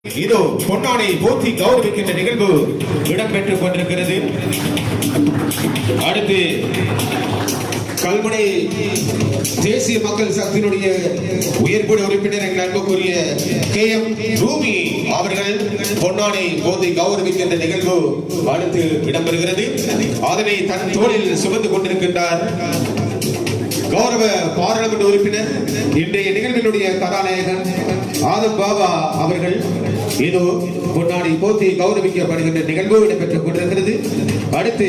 இதோ பொன்னாடை போற்றி கௌரவிக்கின்ற நிகழ்வு இடம்பெற்றுக் கொண்டிருக்கிறது. அடுத்து கல்முனை தேசிய மக்கள் சக்தியினுடைய உயர்குழு உறுப்பினர் எங்கள் அன்புக்குரிய KM ரூமி அவர்கள் பொன்னாடை போற்றி கௌரவிக்கின்ற நிகழ்வு அடுத்து இடம்பெறுகிறது. அதனை தன் தோளில் சுமந்து கொண்டிருக்கின்றார் கௌரவ பாராளுமன்ற உறுப்பினர் இன்றைய நிகழ்வினுடைய கதாநாயகன் ஆதம் பாபா அவர்கள். இதோ பொன்னாடை போற்றி கௌரவிக்கப்படுகின்ற நிகழ்வு இடம்பெற்றுக் கொண்டிருக்கிறது. அடுத்து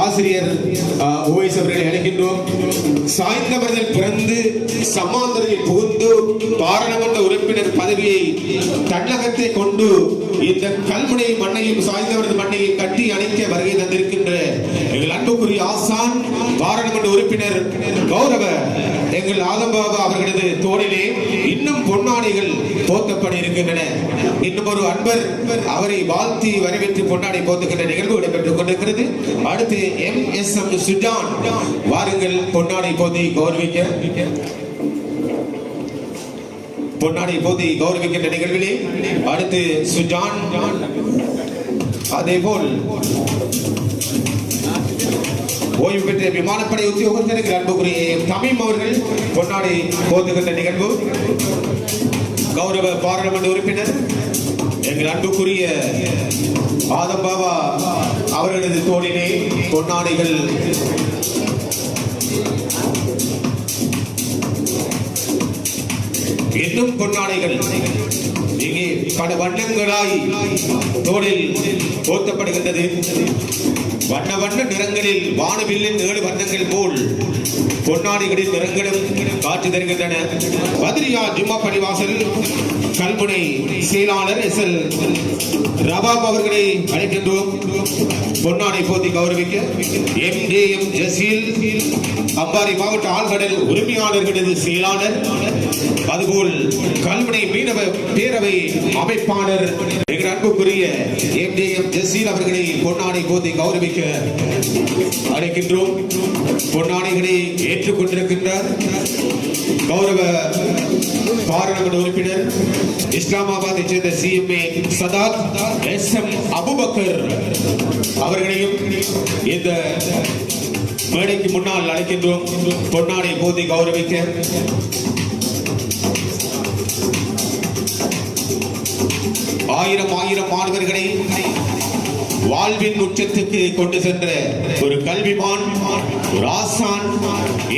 ஆசிரியர் ஓய்ஸ் அவர்களை அழைக்கின்றோம். சாய்ந்தவர்கள் பிறந்து சமாந்தரில் புகுந்து பாராளுமன்ற உறுப்பினர் பதவியை தன்னகத்தை கொண்டு இந்த கல்முனை மண்ணையும் சாய்ந்தவர்கள் மண்ணையை கட்டி அணைக்க வருகை தந்திருக்கின்ற எங்கள் அன்புக்குரிய ஆசான் பாராளுமன்ற உறுப்பினர் கௌரவ எங்கள் ஆதம் பாபா அவர்களது தோளிலே இன்னும் பொன்னாடைகள் போர்த்தப்பட இருக்கின்றன. இன்னும் ஒரு அன்பர் அவரை வாழ்த்தி வரவேற்று பொன்னாடை போர்த்துகின்ற நிகழ்வு இடம்பெற்றுக் கொண்டிருக்கிறது. அடுத்து MSM சுஜான் வாருங்கள் பொன்னாடை போர்த்தி கௌரவிக்க. பொன்னாடை போர்த்தி கௌரவிக்கின்ற நிகழ்விலே அடுத்து சுஜான், அதேபோல் ஓய்வு பெற்ற விமானப்படை உத்தியோகத்தர் அன்புக்குரிய தமிம் அவர்கள் பொன்னாடை போர்த்துகின்ற நிகழ்வு. கௌரவ பாராளுமன்ற உறுப்பினர் எங்கள் அன்புக்குரிய ஆதம் பாபா அவர்களது தோளிலே பொன்னாடைகள் இன்னும் பொன்னாடைகள் இங்கே பல வண்ணங்களாய் தோளில் போர்த்தப்படுகின்றது. வண்ண வண்ண நிறங்களில் வானவில்லின் 7 வண்ணங்கள் போல் பொன்னாடிகளின் நிறங்களும் காட்சி தருகின்றன. பத்ரியா ஜும்மா பள்ளிவாசல் கல்முனை செயலாளர் SL ரபாப் அவர்களை அழைக்கின்றோம் பொன்னாடை போர்த்தி கௌரவிக்க. MJM ஜசீல் அம்பாரி மாவட்ட ஆழ்கடல் உரிமையாளர்களது செயலாளர், அதுபோல் கல்முனை மீனவ பேரவை அமைப்பாளர் எங்கள் அன்புக்குரிய MJM ஜசீல் அவர்களை பொன்னாடை போர்த்தி கௌரவிக்க அழைக்கின்றோம். பொன்னாடைகளை ஏற்றுக்கொண்டிருக்கின்றார் கௌரவ பாராளுமன்ற உறுப்பினர் இஸ்லாமாபாத்தை சேர்ந்த CMA சதாத் SM அபுபக்கர் அவர்களையும் இந்த மேடைக்கு முன்னால் அழைக்கின்றோம் பொன்னாடை போர்த்தி கௌரவிக்க. ஆயிரம் மாணவர்களை வாழ்வின் உச்சத்துக்கு கொண்டு சென்ற ஒரு கல்விமான், ஒரு ஆசான்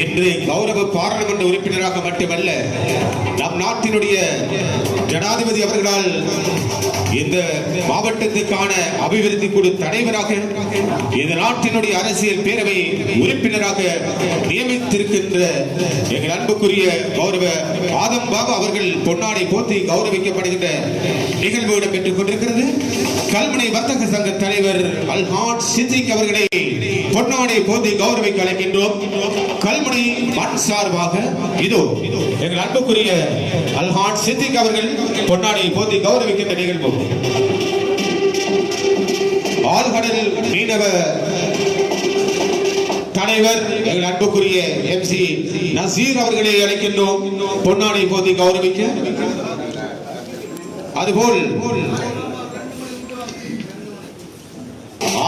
என்று கௌரவ பாராளுமன்ற உறுப்பினராக மட்டுமல்ல, நம் நாட்டினுடைய ஜனாதிபதி அவர்களால் இந்த மாவட்டத்துக்கான அபிவிருத்தி குழு தலைவராக, இந்த நாட்டினுடைய அரசியல் பேரவை உறுப்பினராக நியமித்திருக்கின்ற எங்கள் அன்புக்குரிய கௌரவ ஆதம் பாபா அவர்கள் பொன்னாடை போர்த்தி கௌரவிக்கப்படுகின்ற நிகழ்வு இடம்பெற்றுக் கொண்டிருக்கிறது. கல்முனை வர்த்தக சங்க தலைவர் அல்ஹாட் சித்திக் அவர்களை பொன்னாடை போர்த்தி கௌரவிக்க அழைக்கின்றோம். கல்முனை மண் சார்பாக இதோ எங்கள் அன்புக்குரிய அல்ஹாட் சித்திக் அவர்கள் பொன்னாடை போர்த்தி கௌரவிக்கின்ற நிகழ்வு. ஆழ்கடல் மீனவ தலைவர் எங்கள் அன்புக்குரிய MC நசீர் அவர்களை அழைக்கின்றோம் பொன்னாடை போர்த்தி கௌரவிக்க. அதுபோல்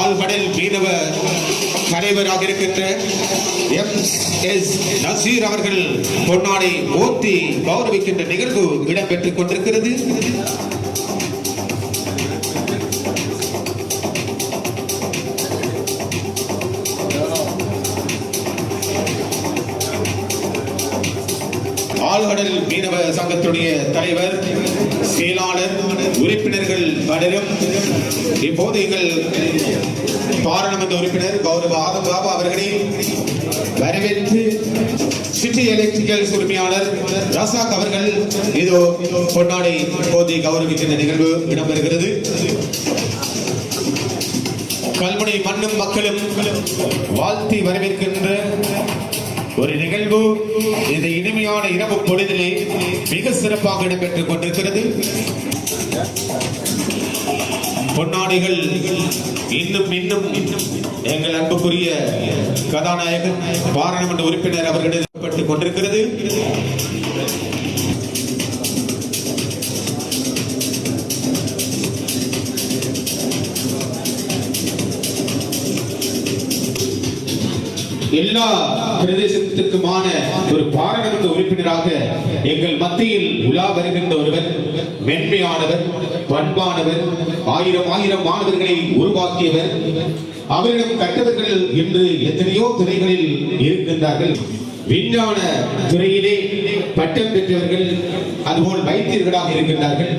ஆழ்கடல் மீனவ தலைவராக இருக்கின்ற MS நசீர் அவர்கள் பொன்னாடை போர்த்தி கௌரவிக்கின்ற நிகழ்வு இடம்பெற்றுக் கொண்டிருக்கிறது. ஆழ்கடல் மீனவ சங்கத்துடைய தலைவர், செயலாளர், உறுப்பினர்கள் பலரும் இப்போது எங்கள் பாராளுமன்ற உறுப்பினர் கௌரவ ஆதம் பாபா அவர்களை வரவேற்று சிட்டி எலக்ட்ரிக்கல் உரிமையாளர் ரசாக் அவர்கள் இதோ பொன்னாடை போர்த்தி கௌரவிக்கின்ற நிகழ்வு இடம்பெறுகிறது. கல்முனை மண்ணும் மக்களும் வாழ்த்தி வரவேற்கின்ற ஒரு நிகழ்வு இந்த இனிமையான இரவு பொழுதிலே மிக சிறப்பாக இடம்பெற்றுக் கொண்டிருக்கிறது. பொன்னாடைகள் இன்னும் எங்கள் அன்புக்குரிய கதாநாயகன் பாராளுமன்ற உறுப்பினர் அவர்களிடம் கொண்டிருக்கிறது. எல்லா பிரதேசத்திற்குமான ஒரு பாராளுமன்ற உறுப்பினராக எங்கள் மத்தியில் உலா வருகின்ற ஒருவர், மென்மையானவர், பண்பானவர், ஆயிரம் ஆயிரம் மாணவர்களை உருவாக்கியவர். அவரிடம் கற்றவர்கள் இன்று எத்தனையோ துறைகளில் இருக்கின்றார்கள். விஞ்ஞான துறையிலே பட்டம் பெற்றவர்கள், அதுபோல் வைத்தியர்களாக இருக்கின்றார்கள்.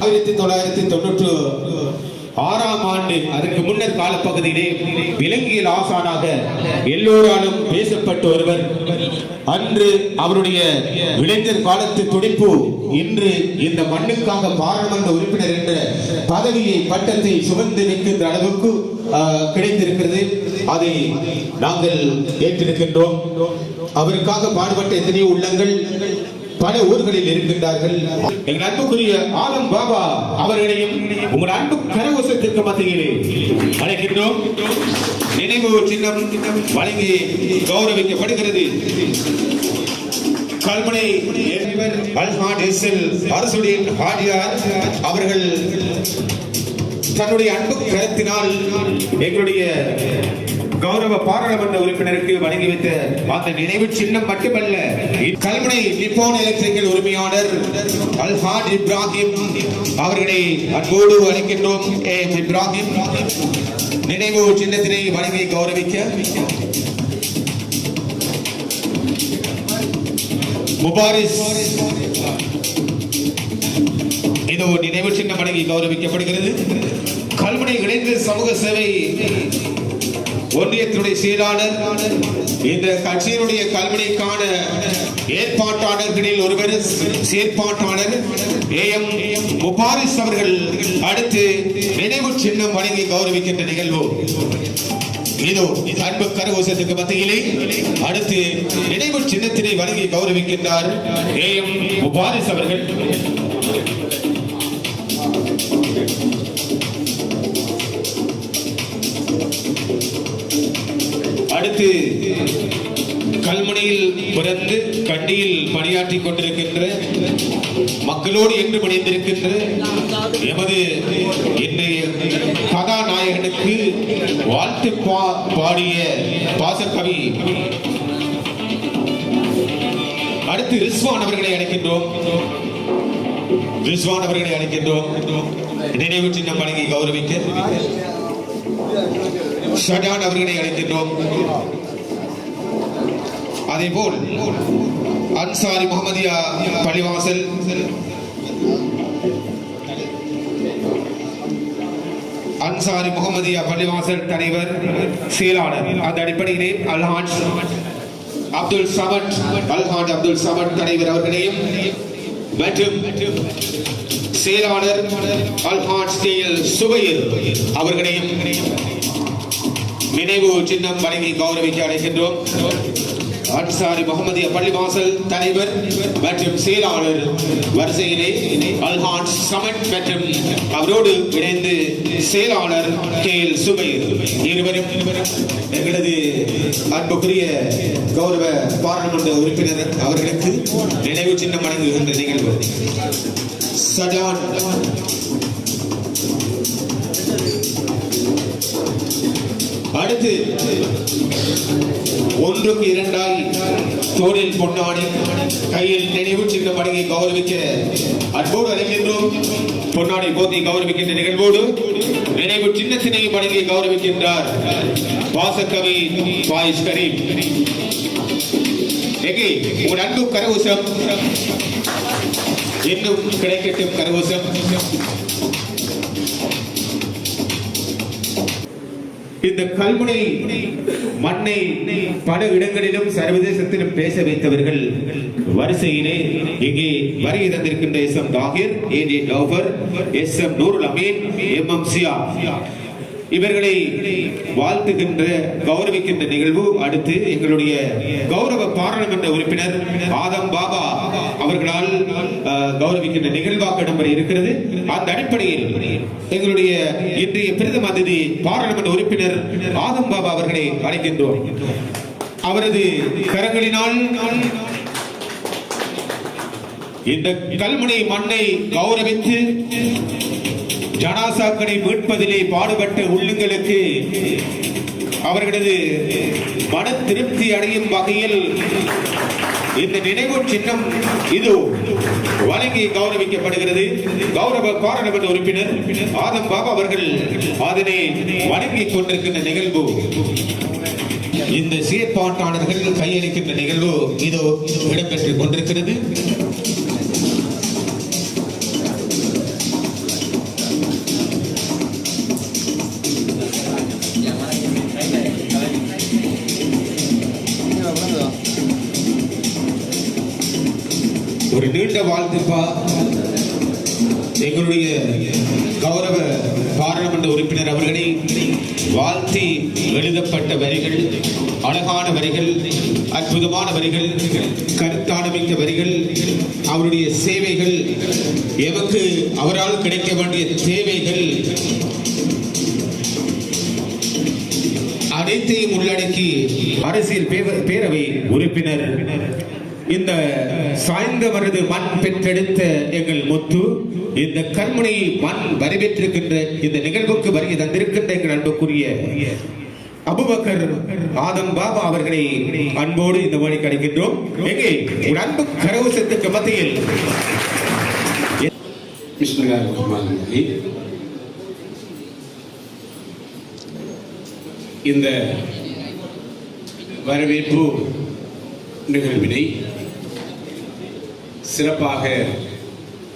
1996ஆம் ஆண்டு, அதற்கு முன்னர் காலப்பகுதியிலே விலங்கியல் ஆசானாக எல்லோராலும் பேசப்பட்ட ஒருவர். அன்று அவருடைய இளைஞர் காலத்து துடிப்பு இன்று இந்த மண்ணுக்காக பாராளுமன்ற உறுப்பினர் என்ற பதவியை, பட்டத்தை சுமந்து நிற்கின்ற அளவுக்கு கிடைத்திருக்கிறது. அதை நாங்கள் ஏற்றிருக்கின்றோம். அவருக்காக பாடுபட்ட எத்தனையோ உள்ளங்கள் பல ஊர்களில் இருக்கின்றார்கள். எங்கள் அன்புக்குரிய ஆலம் பாபா அவர்களையும் உங்கள் அன்பு கரகோஷத்திற்கு மத்தியிலே அழைக்கின்றோம். நினைவு சின்னம் வழங்கி கௌரவிக்கப்படுகிறது. கல்முனை அல்ஹாட் எஸ்எல் அரசுடைய ஹாஜியார் அவர்கள் தன்னுடைய அன்பு கருத்தினால் எங்களுடைய கௌரவ பாராளுமன்ற உறுப்பினருக்கு வழங்கி வைத்த அந்த நினைவு சின்னம் மட்டுமல்ல, கல்முனை நிப்போன் எலக்ட்ரிக்கல் உரிமையாளர் அல்ஹாட் இப்ராஹிம் அவர்களை அன்போடு அழைக்கின்றோம். இப்ராஹிம் நினைவு சின்னத்தினை வழங்கி கௌரவிக்க முபாரிஸ் இதோ நினைவு சின்னம் வழங்கி கௌரவிக்கப்படுகிறது. கல்முனை இளைஞர் சமூக சேவை ஒன்றியத்தினுடைய செயலாளர், இந்த கட்சியினுடைய கல்முனைக்கான ஏற்பாட்டாளர்களில் ஒருவர், செயற்பாட்டாளர் AM முபாரிஸ் அவர்கள் அடுத்து நினைவு சின்னம் வழங்கி கௌரவிக்கின்ற நிகழ்வு இதோ அன்பு கரகோஷத்துக்கு மத்தியிலே அடுத்து நினைவு சின்னத்தினை வழங்கி கௌரவிக்கின்றார் AM முபாரிஸ் அவர்கள். அடுத்து கல்முனையில் பிறந்து கண்டியில் பணியாற்றிக் கொண்டிருக்கின்ற, மக்களோடு என்று பணிந்திருக்கின்ற எமது இன்றைய கதாநாயகனுக்கு வாழ்த்து பாடிய பாசக்கவி அடுத்து ரிஸ்வான் அவர்களை அழைக்கின்றோம். ரிஸ்வான் அவர்களை அழைக்கின்றோம். நினைவு சின்னம் வழங்கி கௌரவிக்க ஷடான் அவர்களை அழைக்கின்றோம். அதேபோல் அன்சாரி முகமதியா பள்ளிவாசல் அன்சாரி முகமதியா பள்ளிவாசல் தலைவர், செயலாளர். அந்த அடிப்படையிலே அல்ஹாட் அப்துல் சமட் தலைவர் அவர்களையும் மற்றும் செயலாளர் அல்ஹாட் சுபைர் அவர்களையும் நினைவு சின்னம் வழங்கி கௌரவிக்க அழைக்கின்றோம். அன்சாரி முகமதியா பள்ளிவாசல் தலைவர் மற்றும் செயலாளர் வரிசையிலே அல்ஹாட் சமட் மற்றும் அவரோடு இணைந்து செயலாளர் சுபைர் இருவரும் எங்களது அன்புக்குரிய கௌரவ பாராளுமன்ற உறுப்பினர் அவர்களுக்கு நினைவு சின்னம் வழங்குகின்ற நிகழ்வு. சஜான் அடுத்து ஒன்றுக்கு இரண்டாய் தோளில் பொன்னாடி கையில் நினைவு சின்னம் வழங்கி கௌரவிக்க அன்போடு அழைக்கின்றோம். பொன்னாடி போத்தி கௌரவிக்கின்ற நிகழ்வோடு நினைவு சின்னத்தினை வழங்கி கௌரவிக்கின்றார் பாசக்கவி பாயிஸ் கரீம். எங்கே உங்கள் அன்பு கரகோஷம் இன்னும் கிடைக்கட்டும். கரகோஷம் இந்த கல்முனை மண்ணை பல இடங்களிலும் சர்வதேசத்திலும் பேச வைத்தவர்கள் வரிசையிலே இங்கே வருகை தந்திருக்கின்ற SM Tahir, AJ டவுபர், SM Noorul Ameen, MM சியா இவர்களை வாழ்த்துகின்ற கௌரவிக்கின்ற நிகழ்வு அடுத்து எங்களுடைய கௌரவ பாராளுமன்ற உறுப்பினர் ஆதம் பாபா அவர்களால் கௌரவிக்கின்ற நிகழ்வாக இடம்பெற இருக்கிறது. அந்த அடிப்படையில் எங்களுடைய இன்றைய பிரதம அதிதி பாராளுமன்ற உறுப்பினர் ஆதம் பாபா அவர்களை அழைக்கின்றோம். அவரது கரங்களினால் இந்த கல்முனை மண்ணை கௌரவித்து ஜனாசாக்களை மீட்பதிலே பாடுபட்ட உள்ளங்களுக்கு அவர்களது மன திருப்தி அடையும் வகையில் இந்த நினைவு சின்னம் இது வழங்கி கௌரவிக்கப்படுகிறது. கௌரவ பாராளுமன்ற உறுப்பினர் ஆதம் பாபா அவர்கள் அதனை வழங்கிக் கொண்டிருக்கின்ற நிகழ்வு, இந்த செயற்பாட்டாளர்கள் கையளிக்கின்ற நிகழ்வு இதோ இடம்பெற்றுக் கொண்டிருக்கிறது. ஒரு நீண்ட வாழ்த்துப்பா எங்களுடைய கௌரவ பாராளுமன்ற உறுப்பினர் அவர்களை வாழ்த்தி எழுதப்பட்ட வரிகள், அழகான வரிகள், அற்புதமான வரிகள், கருத்தானமிக்க வரிகள், அவருடைய சேவைகள், எமக்கு அவரால் கிடைக்க வேண்டிய தேவைகள் அனைத்தையும் உள்ளடக்கி அரசியல் பேரவை உறுப்பினர் இந்த சாய்ந்தவரது மண் பெற்றெடுத்த எங்கள் முத்து, இந்த கண்முனை மண் வரவேற்றிருக்கின்ற இந்த நிகழ்வுக்கு வருகை தந்திருக்கின்ற எங்கள் அன்புக்குரிய அபுபக்கர் ஆதம் பாபா அவர்களை அன்போடு இந்த மொழி கிடைக்கின்றோம். எங்கே ஒரு அன்பு கரவசத்துக்கு மத்தியில் இந்த வரவேற்பு நிகழ்வினை சிறப்பாக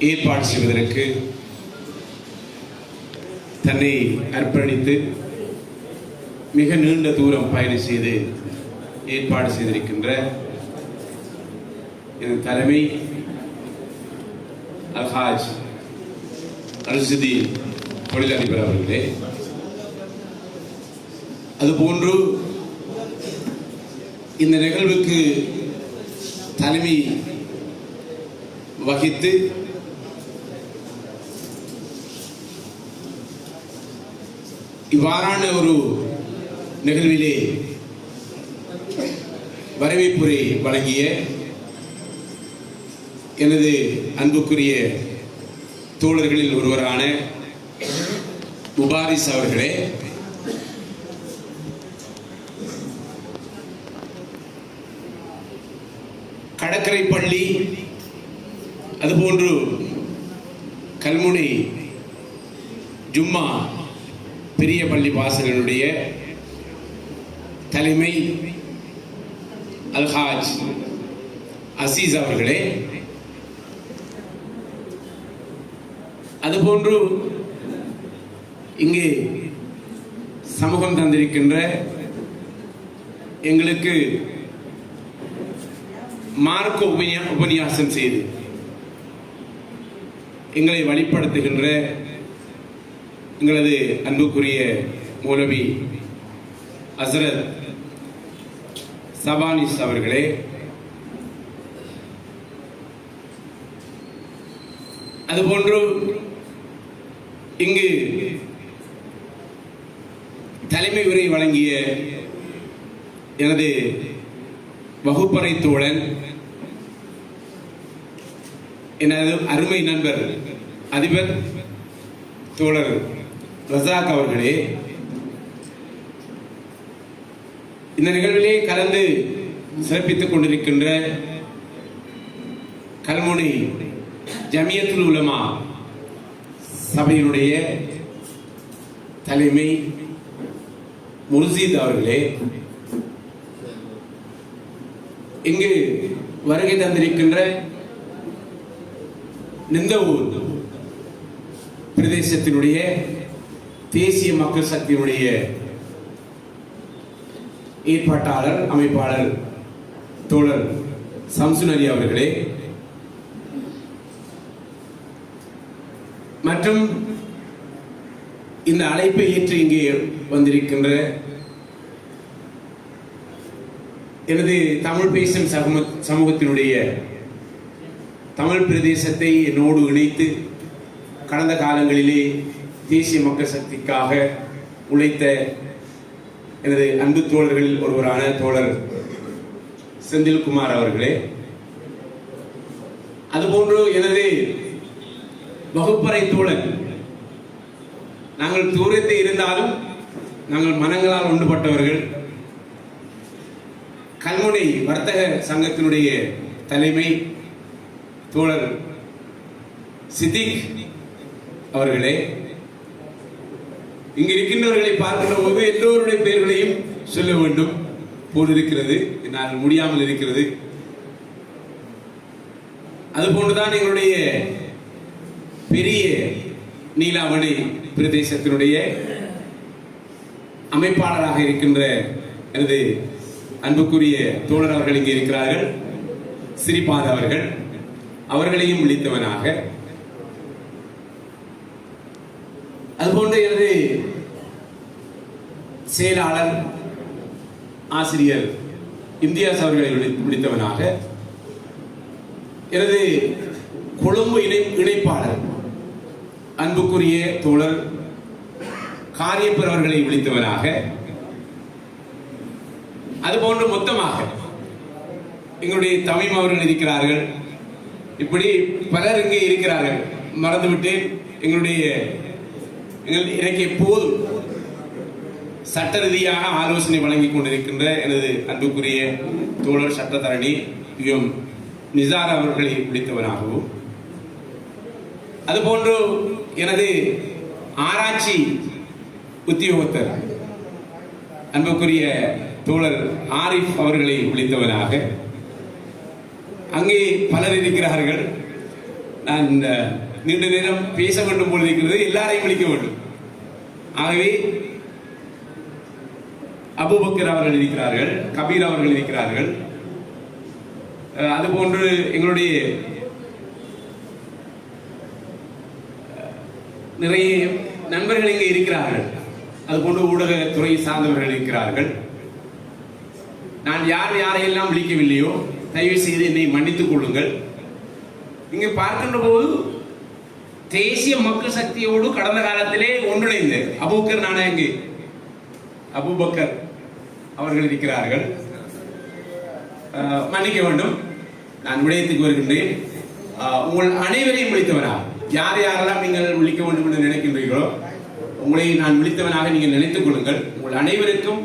ஏற்பாடு செய்வதற்கு தன்னை அர்ப்பணித்து மிக நீண்ட தூரம் பயணம் செய்து ஏற்பாடு செய்திருக்கின்ற என் தலைமை அல்ஹாஜ் அல்சிதி தொழிலதிபர் அவர்களே, அதுபோன்று இந்த நிகழ்வுக்கு தலைமை வகித்து இவ்வாறான ஒரு நிகழ்விலே வரவேற்புரை வழங்கிய எனது அன்புக்குரிய தோழர்களில் ஒருவரான முபாரிஸ் அவர்களே, கடற்கரை பள்ளி அதுபோன்று கல்முனை ஜும்மா பெரிய பள்ளி வாசகனுடைய தலைமை அல்ஹாஜ் அசீஸ் அவர்களே, அதுபோன்று இங்கே சமூகம் தந்திருக்கின்ற எங்களுக்கு மார்க்க உபன்யாசம் செய்து எங்களை வழிப்படுத்துகின்ற எங்களது அன்புக்குரிய மௌலவி ஹஸ்ரத் சபானிஸ் அவர்களே, அதுபோன்று இங்கு தலைமை உரை வழங்கிய எனது வகுப்பறை தோழன் எனது அருமை நண்பர் அதிபர் தோழர் ரசாக் அவர்களே, இந்த நிகழ்விலே கலந்து சிறப்பித்துக் கொண்டிருக்கின்ற கல்முனை ஜமியத்துல் உலமா சபையினுடைய தலைமை முர்ஷித் அவர்களே, இங்கு வருகை தந்திருக்கின்ற நிந்தவூர் பிரதேசத்தினுடைய தேசிய மக்கள் சக்தியினுடைய ஏற்பாட்டாளர் அமைப்பாளர் தோழர் சம்சுன் அலி அவர்களே, மற்றும் இந்த அழைப்பை ஏற்று இங்கே வந்திருக்கின்ற எனது தமிழ் பேசும் சமூகத்தினுடைய தமிழ் பிரதேசத்தை என்னோடு இணைத்து கடந்த காலங்களிலே தேசிய மக்கள் சக்திக்காக உழைத்த எனது அன்பு தோழர்களில் ஒருவரான தோழர் செந்தில்குமார் அவர்களே, அதுபோன்று எனது வகுப்பறை தோழர், நாங்கள் தூரத்தில் இருந்தாலும் நாங்கள் மனங்களால் ஒன்றுபட்டவர்கள். கல்முனை வர்த்தக சங்கத்தினுடைய தலைமை தோழர் சித்திக் அவர்களே, இங்கு இருக்கின்றவர்களை பார்க்கின்ற போது எல்லோருடைய பெயர்களையும் சொல்ல வேண்டும் போலிருக்கிறது, என்னால் முடியாமல் இருக்கிறது. அதுபோன்றுதான் எங்களுடைய பெரிய நீலாவணை பிரதேசத்தினுடைய அமைப்பாளராக இருக்கின்ற எனது அன்புக்குரிய தோழர் அவர்கள் இங்கே இருக்கிறார்கள், சிரிபாத அவர்கள், அவர்களையும் விழித்தவனாக, அதுபோன்று எனது செயலாளர் ஆசிரியர் இம்தியாஸ் அவர்களை விழித்தவனாக, எனது கொழும்பு இணைப்பாளர் அன்புக்குரிய தோழர் காரியப்பர் அவர்களை விழித்தவனாக, அதுபோன்று மொத்தமாக எங்களுடைய தமிழ் அவர்கள் இருக்கிறார்கள். இப்படி பலர் இங்கே இருக்கிறார்கள். மறந்துவிட்டேன். எனக்கு எப்போதும் சட்ட ரீதியாக ஆலோசனை வழங்கிக் கொண்டிருக்கின்ற எனது அன்புக்குரிய தோழர் சட்டத்தரணி நிசார் அவர்களை விழித்தவனாகவும், அதுபோன்று எனது ஆராய்ச்சி உத்தியோகத்தர் அன்புக்குரிய தோழர் ஆரிஃப் அவர்களை விழித்தவனாக, அங்கே பலர் இருக்கிறார்கள். நான் நீண்ட நேரம் பேச வேண்டும் போல் இருக்கிறது, எல்லாரையும் விழிக்க வேண்டும். ஆகவே அபூபக்கர் அவர்கள் இருக்கிறார்கள், கபீர் அவர்கள் இருக்கிறார்கள், அதுபோன்று எங்களுடைய நிறைய நண்பர்கள் இங்கே இருக்கிறார்கள். அதுபோன்று ஊடகத்துறை சார்ந்தவர்கள் இருக்கிறார்கள். நான் யாரையெல்லாம் விழிக்கவில்லையோ தயவு செய்து என்னை மன்னித்துக் கொள்ளுங்கள். இங்கே பார்க்கின்ற போது தேசிய மக்கள் சக்தியோடு கடந்த காலத்திலே ஒன்றிணைந்த அபூபக்கர் நானே அபூபக்கர் அவர்கள் இருக்கிறார்கள். மன்னிக்க வேண்டும், நான் விடயத்துக்கு வருகின்றேன். உங்கள் அனைவரையும் விழித்தவனா, யாரெல்லாம் நீங்கள் விழிக்க வேண்டும் என்று நினைக்கின்றீர்களோ உங்களை நான் விழித்தவனாக நீங்கள் நினைத்துக் கொள்ளுங்கள். உங்கள் அனைவருக்கும்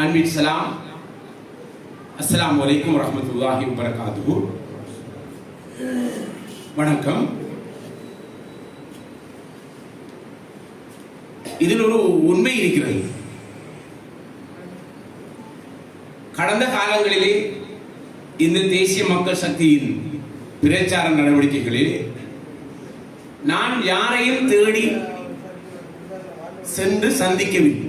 அன்பின் சலாம். அஸ்ஸலாமு அலைக்கும் வரஹ்மத்துல்லாஹி வபரகாத்துஹு. வணக்கம். இதில் ஒரு உண்மை இருக்கிறது. கடந்த காலங்களிலே இந்த தேசிய மக்கள் சக்தியின் பிரச்சார நடவடிக்கைகளில் நான் யாரையும் தேடி சென்று சந்திக்கவில்லை.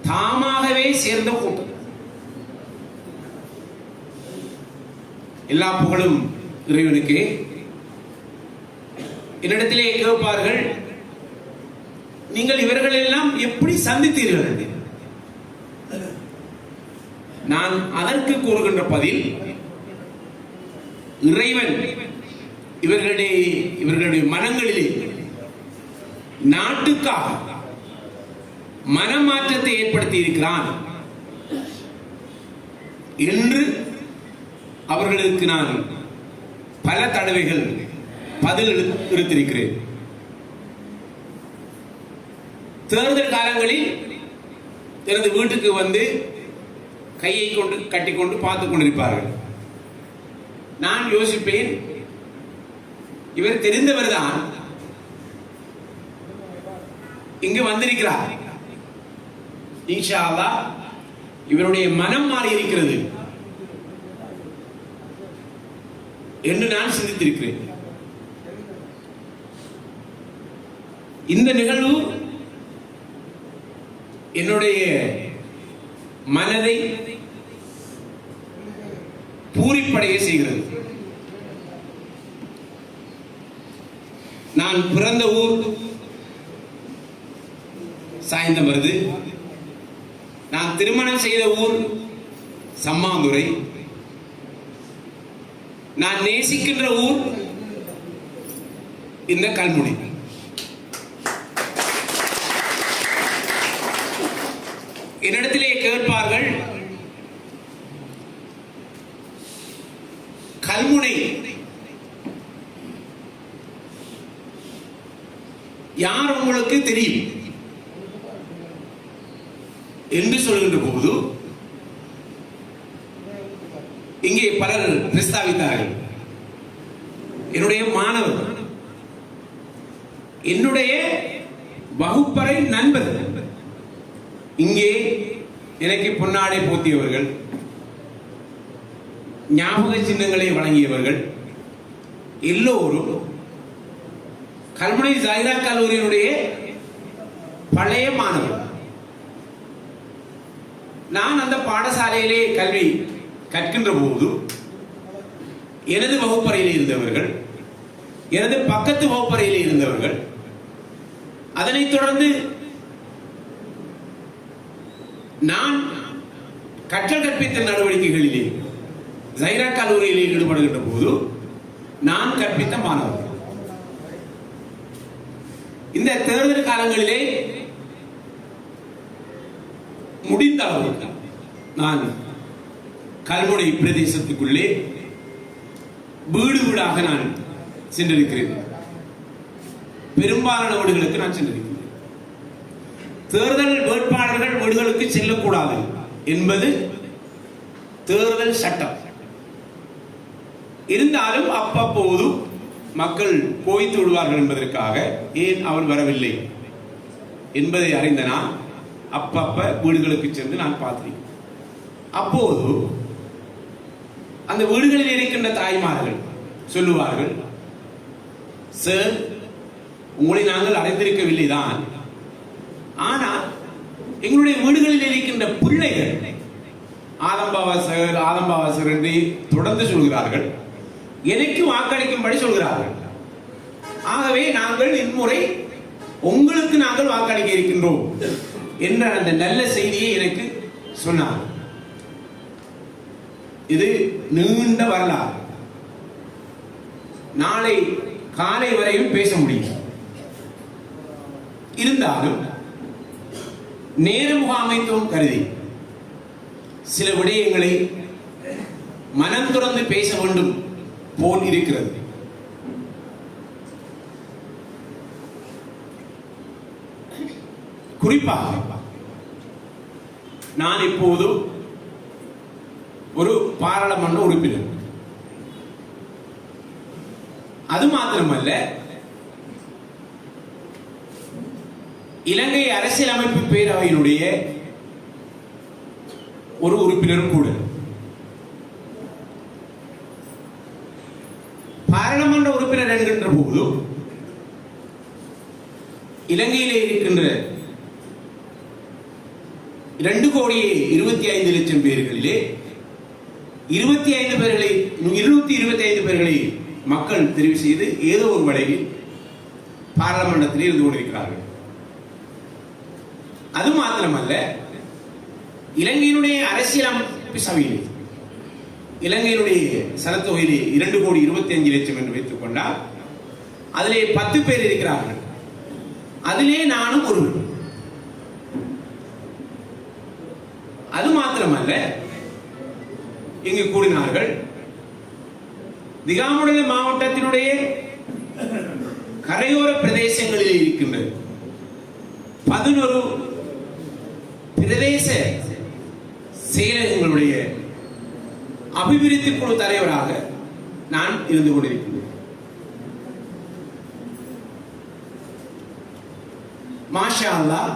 தாமாகவே சேர்ந்த கூட்டம். எல்லா புகழும் இறைவனுக்கே. என்னிடத்திலே கேட்பார்கள், நீங்கள் இவர்கள் எல்லாம் எப்படி சந்தித்தீர்கள்? நான் அதற்கு பதில், இறைவன் இவர்களுடைய மனங்களிலே நாட்டுக்காக மனமாற்றத்தை ஏற்படுத்தி இருக்கிறான் என்று அவர்களுக்கு நான் பல தடவைகள் பதில் எடுத்திருக்கிறேன். தேர்தல் காலங்களில் எனது வீட்டுக்கு வந்து கையை கொண்டு கட்டிக்கொண்டு பார்த்துக் கொண்டிருப்பார்கள். நான் யோசிப்பேன், இவர் தெரிந்தவர் தான் இங்கு வந்திருக்கிறார், இன்ஷா அல்லாஹ் இவருடைய மனம் மாறி இருக்கிறது என்று நான் சிந்தித்திருக்கிறேன். இந்த நிகழ்வு என்னுடைய மனதை பூரிப்படைய செய்கிறது. நான் பிறந்த ஊர் சாய்ந்தமருது. நான் திருமணம் செய்த ஊர் சம்மாந்துறை. நான் நேசிக்கின்ற ஊர் இந்த கல்முனை. என்னிடத்திலே கேட்பார்கள், கல்முனை யார் உங்களுக்கு தெரியும் என்று சொல்கின்ற போது இங்கே பலர் பிரஸ்தாவித்தார்கள். என்னுடைய மாணவர், என்னுடைய வகுப்பறை நண்பர், இங்கே எனக்கு பொன்னாடை போத்தியவர்கள், ஞாபக சின்னங்களை வழங்கியவர்கள் எல்லோரும் கல்முனை ஜாயிரா கல்லூரியினுடைய பழைய மாணவர். நான் அந்த பாடசாலையிலே கல்வி கற்கின்ற போது எனது வகுப்பறையில் இருந்தவர்கள், எனது பக்கத்து வகுப்பறையில் இருந்தவர்கள், அதனைத் தொடர்ந்து நான் கற்றல் கற்பித்த நடவடிக்கைகளிலே ஜைரா கல்லூரியிலே ஈடுபடுகின்ற போது நான் கற்பித்த மாணவர்கள். இந்த தேர்தல் காலங்களிலே முடிந்த அளவுக்கு நான் கல்முனை பிரதேசத்துக்குள்ளே வீடு வீடாக நான் சென்றிருக்கிறேன். பெரும்பாலான வீடுகளுக்கு நான் சென்றிருக்கிறேன். தேர்தல் வேட்பாளர்கள் வீடுகளுக்கு செல்லக்கூடாது என்பது தேர்தல் சட்டம். இருந்தாலும் அப்பப்போது மக்கள் போய்த்து விடுவார்கள் என்பதற்காக ஏன் அவர் வரவில்லை என்பதை அறிந்த நான் அப்பப்ப வீடுகளுக்கு சென்று நான் பார்த்தேன். அப்போது அந்த வீடுகளில் இருக்கின்ற தாய்மார்கள் சொல்லுவார்கள், சார், உங்களை நாங்கள் அடைந்திருக்கவில்லை தான், ஆனால் எங்களுடைய வீடுகளில் இருக்கின்ற பிள்ளைகள் ஆதம்பாவாசர் என்று தொடர்ந்து சொல்கிறார்கள், எனக்கு வாக்களிக்கும்படி சொல்கிறார்கள். ஆகவே நாங்கள் இம்முறை உங்களுக்கு நாங்கள் வாக்களிக்க இருக்கின்றோம் என்ற அந்த நல்ல செய்தியை எனக்கு சொன்னார். இது நீண்ட வரலாறு, நாளை காலை வரையும் பேச முடியும். இருந்தாலும் நேர முகாமைத்துவம் கருதி சில விடயங்களை மனம் துறந்து பேச வேண்டும் போல் இருக்கிறது. குறிப்பாக நான் இப்போது ஒரு பாராளுமன்ற உறுப்பினர். அது மாத்திரமல்ல, இலங்கை அரசியலமைப்பு பேரவையினுடைய ஒரு உறுப்பினரும் கூட. பாராளுமன்ற உறுப்பினர் என்கின்ற போது இலங்கையிலே இருக்கின்ற 2,25,00,000 பேர்களிலே 225 பேர்களை மக்கள் தெரிவு செய்து ஏதோ ஒரு வழியில் பாராளுமன்றத்தில் இருந்து கொண்டிருக்கிறார்கள். அது மாத்திரமல்ல, இலங்கையினுடைய அரசியலமைப்பு சபையில் இலங்கையினுடைய சனத்தொகையிலே 2,25,00,000 என்று வைத்துக் கொண்டால் அதிலே 10 பேர் இருக்கிறார்கள். அதிலே நானும் ஒருவர். அது மாத்திரமல்ல, இங்கு கூறினார்கள், திகாமுடல மாவட்டத்தினுடைய கரையோர பிரதேசங்களில் இருக்கின்ற 11 பிரதேச செயலகங்களுடைய அபிவிருத்தி குழு தலைவராக நான் இருந்து கொண்டிருக்கிறேன். மாஷா அல்லாஹ்,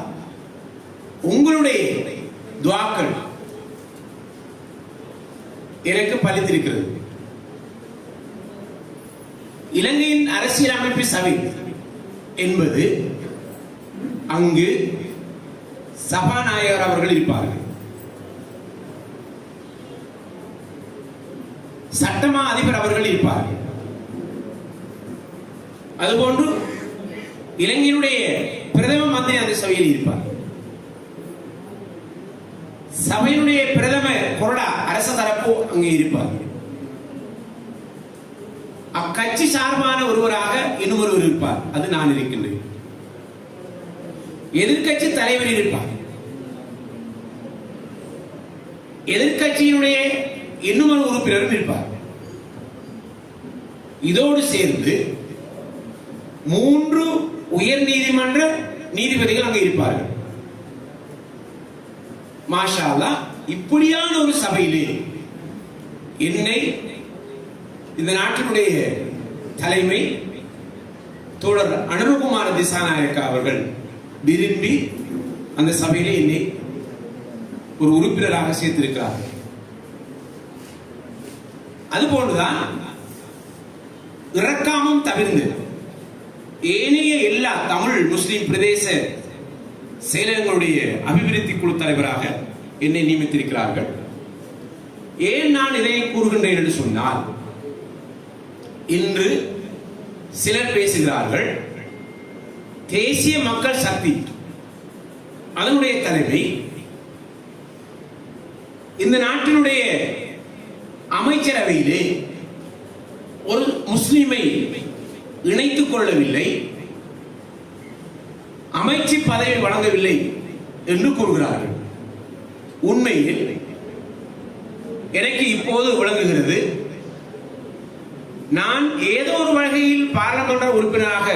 உங்களுடைய துஆக்கள் எனக்கு பலித்திருக்கிறது. இலங்கையின் அரசியலமைப்பு சபை என்பது அங்கு சபாநாயகர் அவர்கள் இருப்பார்கள், சட்டமா அதிபர் அவர்கள் இருப்பார்கள். அதுபோன்று இலங்கையினுடைய பிரதம மந்திரி அந்த சபையில் இருப்பார். சபையினுடைய பிரதம கொறடா அரச தரப்பு அங்கே இருப்பார். அக்கட்சி சார்பான ஒருவராக இன்னொருவர் இருப்பார், அது நான் இருக்கின்றேன். எதிர்கட்சி தலைவர் இருப்பார். எதிர்கட்சியினுடைய இன்னொரு உறுப்பினரும் இருப்பார். இதோடு சேர்ந்து 3 உயர் நீதிமன்ற நீதிபதிகள் அங்கே இருப்பார்கள். மாஷா அல்லாஹ், இப்படியான ஒரு சபையிலே என்னை இந்த நாட்டினுடைய தலைமை தோழர் அனுரகுமார திசாநாயக்கா அவர்கள் விரும்பி அந்த சபையிலே என்னை ஒரு உறுப்பினராக சேர்த்திருக்கிறார்கள். அதுபோன்றுதான் இறக்காமம் தவிர்ந்து ஏனைய எல்லா தமிழ் முஸ்லிம் பிரதேச செயலகங்களுடைய அபிவிருத்தி குழு தலைவராக என்னை நியமித்திருக்கிறார்கள். ஏன் நான் இதை கூறுகின்றேன் என்று சொன்னால், இன்று சிலர் பேசுகிறார்கள், தேசிய மக்கள் சக்தி அதனுடைய தலைமை இந்த நாட்டினுடைய அமைச்சரவையிலே ஒரு முஸ்லிமை இணைத்துக் கொள்ளவில்லை, அமைச்சு பதவி வழங்கவில்லை என்று கூறுகிறார்கள். உண்மையில் எனக்கு இப்போது விளங்குகிறது, நான் ஏதோ ஒரு வகையில் பாராளுமன்ற உறுப்பினராக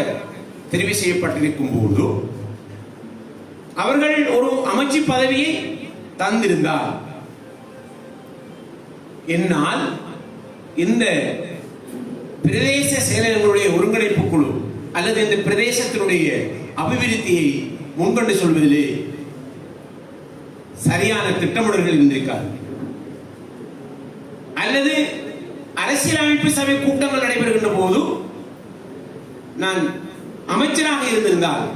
தெரிவு செய்யப்பட்டிருக்கும் போது அவர்கள் ஒரு அமைச்சு பதவியை தந்திருந்தார், என்னால் இந்த பிரதேச செயலர்களுடைய ஒருங்கிணைப்பு குழு அல்லது இந்த பிரதேசத்தினுடைய அபிவிருத்தியை முன்கொண்டு சொல்வதிலே சரியான திட்டமிடல்கள் இருந்திருக்காது. அல்லது அரசியலமைப்பு சபை கூட்டங்கள் நடைபெறுகின்ற போது நான் அமைச்சராக இருந்திருந்தால்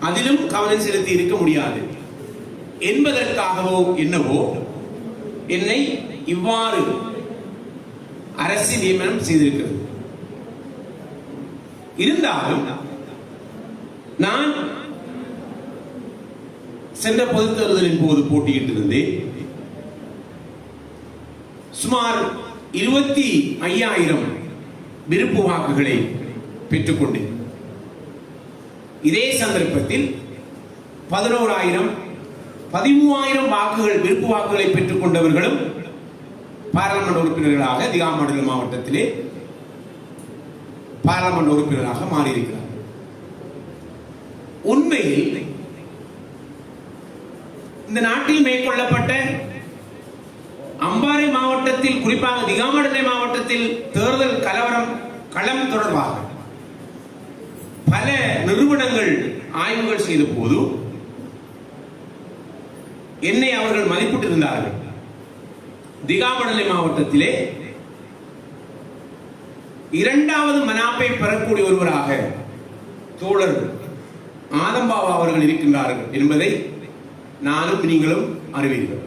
அதிலும் கவனம் செலுத்தி இருக்க முடியாது என்பதற்காகவோ என்னவோ என்னை இவ்வாறு அரசு நியமனம் செய்திருக்கிறது. இருந்தாலும் நான் சென்ற பொதுத் தேர்தலின் போது போட்டியிட்டிருந்தேன். சுமார் 25,000 விருப்பு வாக்குகளை பெற்றுக்கொண்டேன். இதே சந்தர்ப்பத்தில் 11,000 13,000 வாக்குகள் விருப்பு வாக்குகளை பெற்றுக் கொண்டவர்களும் பாராளுமன்ற உறுப்பினர்களாக திகாமடுல மாவட்டத்திலே பாராளுமன்ற உறுப்பினராக மாறியிருக்கிறார். உண்மையில் இந்த நாட்டில் மேற்கொள்ளப்பட்ட அம்பாறை மாவட்டத்தில், குறிப்பாக திகாமடுலை மாவட்டத்தில் தேர்தல் களம் தொடர்பாக பல நிறுவனங்கள் ஆய்வுகள் செய்த போது என்னை அவர்கள் மதிப்பிட்டிருந்தார்கள். திகாமடுலை மாவட்டத்திலே 2வது மனாப்பை பெறக்கூடிய ஒருவராக தோழர் ஆதம்பாவா அவர்கள் இருக்கின்றார்கள் என்பதை நானும் நீங்களும் அறிவீர்கள்.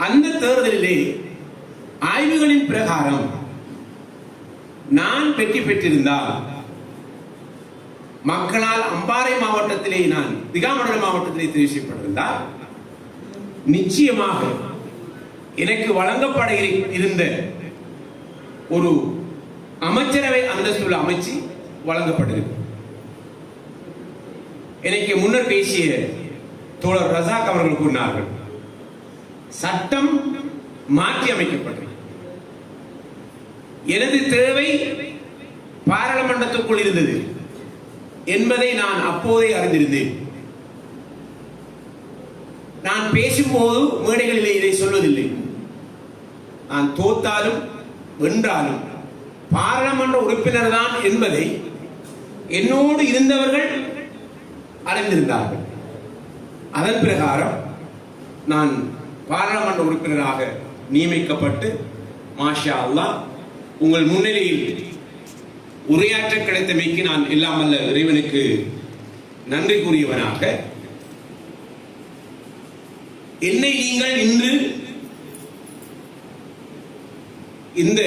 அந்த தேர்தலிலே ஆய்வுகளின் பிரகாரம் நான் வெற்றி பெற்றிருந்தால் மக்களால் அம்பாறை மாவட்டத்திலே, நான் திகாமடுலை மாவட்டத்திலே தெரிவு செய்யப்பட்டிருந்தால் நிச்சயமாக எனக்கு வழங்கப்பட இருந்த ஒரு அமைச்சரவை அந்தஸ்துள்ள அமைச்சு வழங்கப்பட்டிருக்கு. எனக்கு முன்னர் பேசிய தோழர் ரசாக் அவர்கள் கூறினார்கள், சட்டம் மாற்றி அமைக்கப்பட்டது. எனது தேவை பாராளுமன்றத்துக்குள் இருந்தது என்பதை நான் அப்போதே அறிந்திருந்தேன். நான் பேசும்போது மேடைகளிலே இதை சொல்வதில்லை. நான் தோத்தாலும் வென்றாலும் பாராளுமன்ற உறுப்பினர் தான் என்பதை என்னோடு இருந்தவர்கள் அறிந்திருந்தார்கள். அதன் பிரகாரம் நான் பாராளுமன்ற உறுப்பினராக நியமிக்கப்பட்டு மாஷா அல்லாஹ் உங்கள் முன்னிலையில் உரையாற்ற கிடைத்தமைக்கு நான் எல்லாம் வல்ல இறைவனுக்கு நன்றி கூறியவனாக, என்னை நீங்கள் இன்று இந்த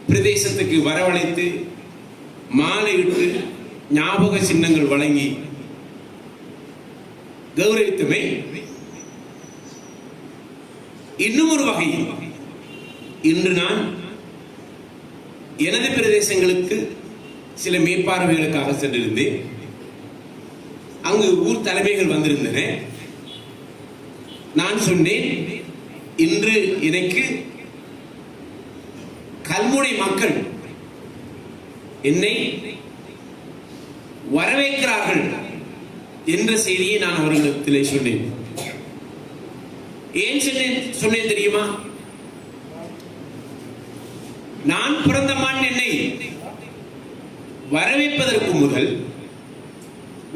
பிரதேசத்துக்கு வரவழைத்து மாலையிட்டு ஞாபக சின்னங்கள் வழங்கி கௌரவித்தமை இன்னும் ஒரு வகையில் இன்று நான் எனது பிரதேசங்களுக்கு சில மேற்பார்வைகளுக்காக சென்றிருந்தேன். அங்கு ஊர் தலைமைகள் வந்திருந்தன. நான் சொன்னேன், இன்று எனக்கு கல்முனை மக்கள் என்னை வரவேற்கிறார்கள் என்ற செய்தியை நான் அவர்களிடத்தில் சொன்னேன். ஏன் சொன்னேன் தெரியுமா? நான் பிறந்த மண் என்னை வரவேற்பதற்கு முதல்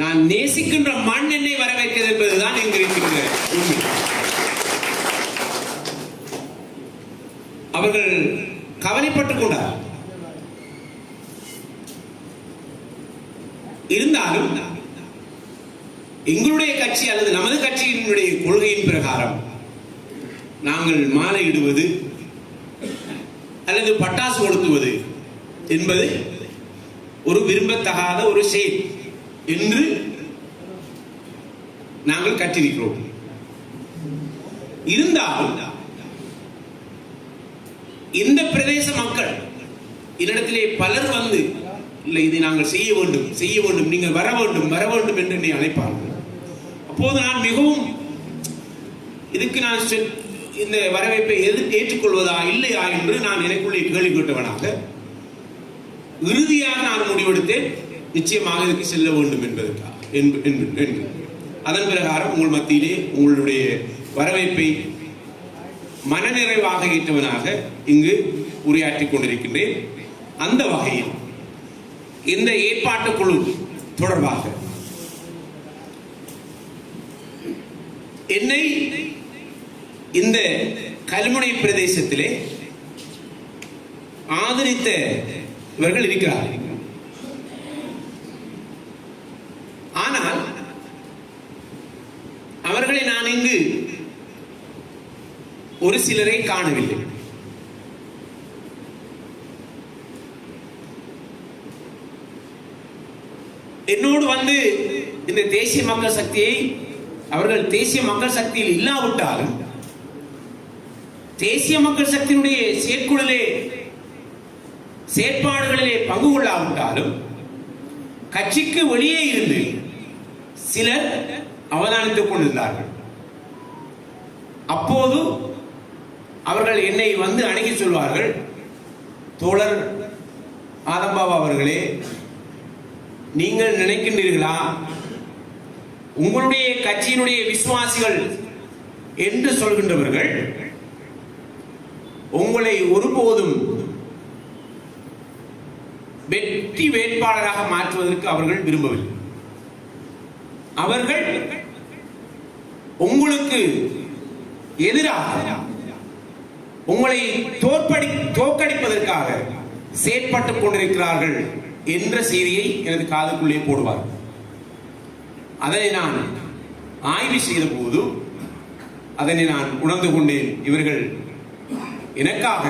நான் நேசிக்கின்ற மண் என்னை வரவேற்கிறது என்பதுதான் இங்கு இருக்கின்ற உண்மை. அவர்கள் கவலைப்பட்டுக் கொண்டார். இருந்தாலும் எங்களுடைய கட்சி அல்லது நமது கட்சியினுடைய கொள்கையின் பிரகாரம் நாங்கள் மாலையிடுவது அல்லது பட்டாசு கொளுத்துவது என்பது ஒரு விரும்பத்தகாத ஒரு செயல் என்று நாங்கள் கற்றிருக்கிறோம். இருந்தாலும் இந்த பிரதேச மக்கள் என்னிடத்திலே பலர் வந்து இல்லை இதை நாங்கள் செய்ய வேண்டும், நீங்கள் வர வேண்டும் என்று என்னை அழைப்பார்கள். அப்போது நான் மிகவும் இதுக்கு நான் இந்த வரவேற்பை ஏற்றுக்கொள்வதா இல்லையா என்று நான் எனக்குள்ளே கேள்வி கேட்டவனாக இறுதியாக நான் முடிவெடுத்தேன், நிச்சயமாக இதுக்கு செல்ல வேண்டும் என்பதற்காக. அதன் பிரகாரம் உங்கள் மத்தியிலே உங்களுடைய வரவேற்பை மனநிறைவாக ஏற்றவனாக இங்கு உரையாற்றிக் கொண்டிருக்கின்றேன். அந்த வகையில் இந்த ஏற்பாட்டு குழு தொடர்பாக என்னை இந்த கல்முனை பிரதேசத்திலே ஆதரித்த இவர்கள் இருக்கிறார்கள். ஆனால் அவர்களை நான் இங்கு ஒரு சிலரை காணவில்லை. என்னோடு வந்து இந்த தேசிய மக்கள் சக்தியை அவர்கள் தேசிய மக்கள் சக்தியில் இல்லாவிட்டாலும் தேசிய மக்கள் சக்தியினுடைய செயற்பாடுகளிலே பங்கு கொள்ளாவிட்டாலும் கட்சிக்கு வெளியே இருந்து சிலர் அவதானித்துக் கொண்டிருந்தார்கள். அப்போது அவர்கள் என்னை வந்து அணுகி சொல்வார்கள், தோழர் ஆதம்பாபா அவர்களே, நீங்கள் நினைக்கின்றீர்களா உங்களுடைய கட்சியினுடைய விசுவாசிகள் என்று சொல்கின்றவர்கள் உங்களை ஒருபோதும் வெற்றி வேட்பாளராக மாற்றுவதற்கு அவர்கள் விரும்பவில்லை. அவர்கள் உங்களுக்கு எதிராக உங்களை தோற்கடிப்பதற்காக செயற்பட்டுக் கொண்டிருக்கிறார்கள் என்ற செய்தியை எனது காதுக்குள்ளே போடுவார். அதனை நான் ஆய்வு செய்த போது அதனை நான் உணர்ந்து கொண்டேன். இவர்கள் எனக்காக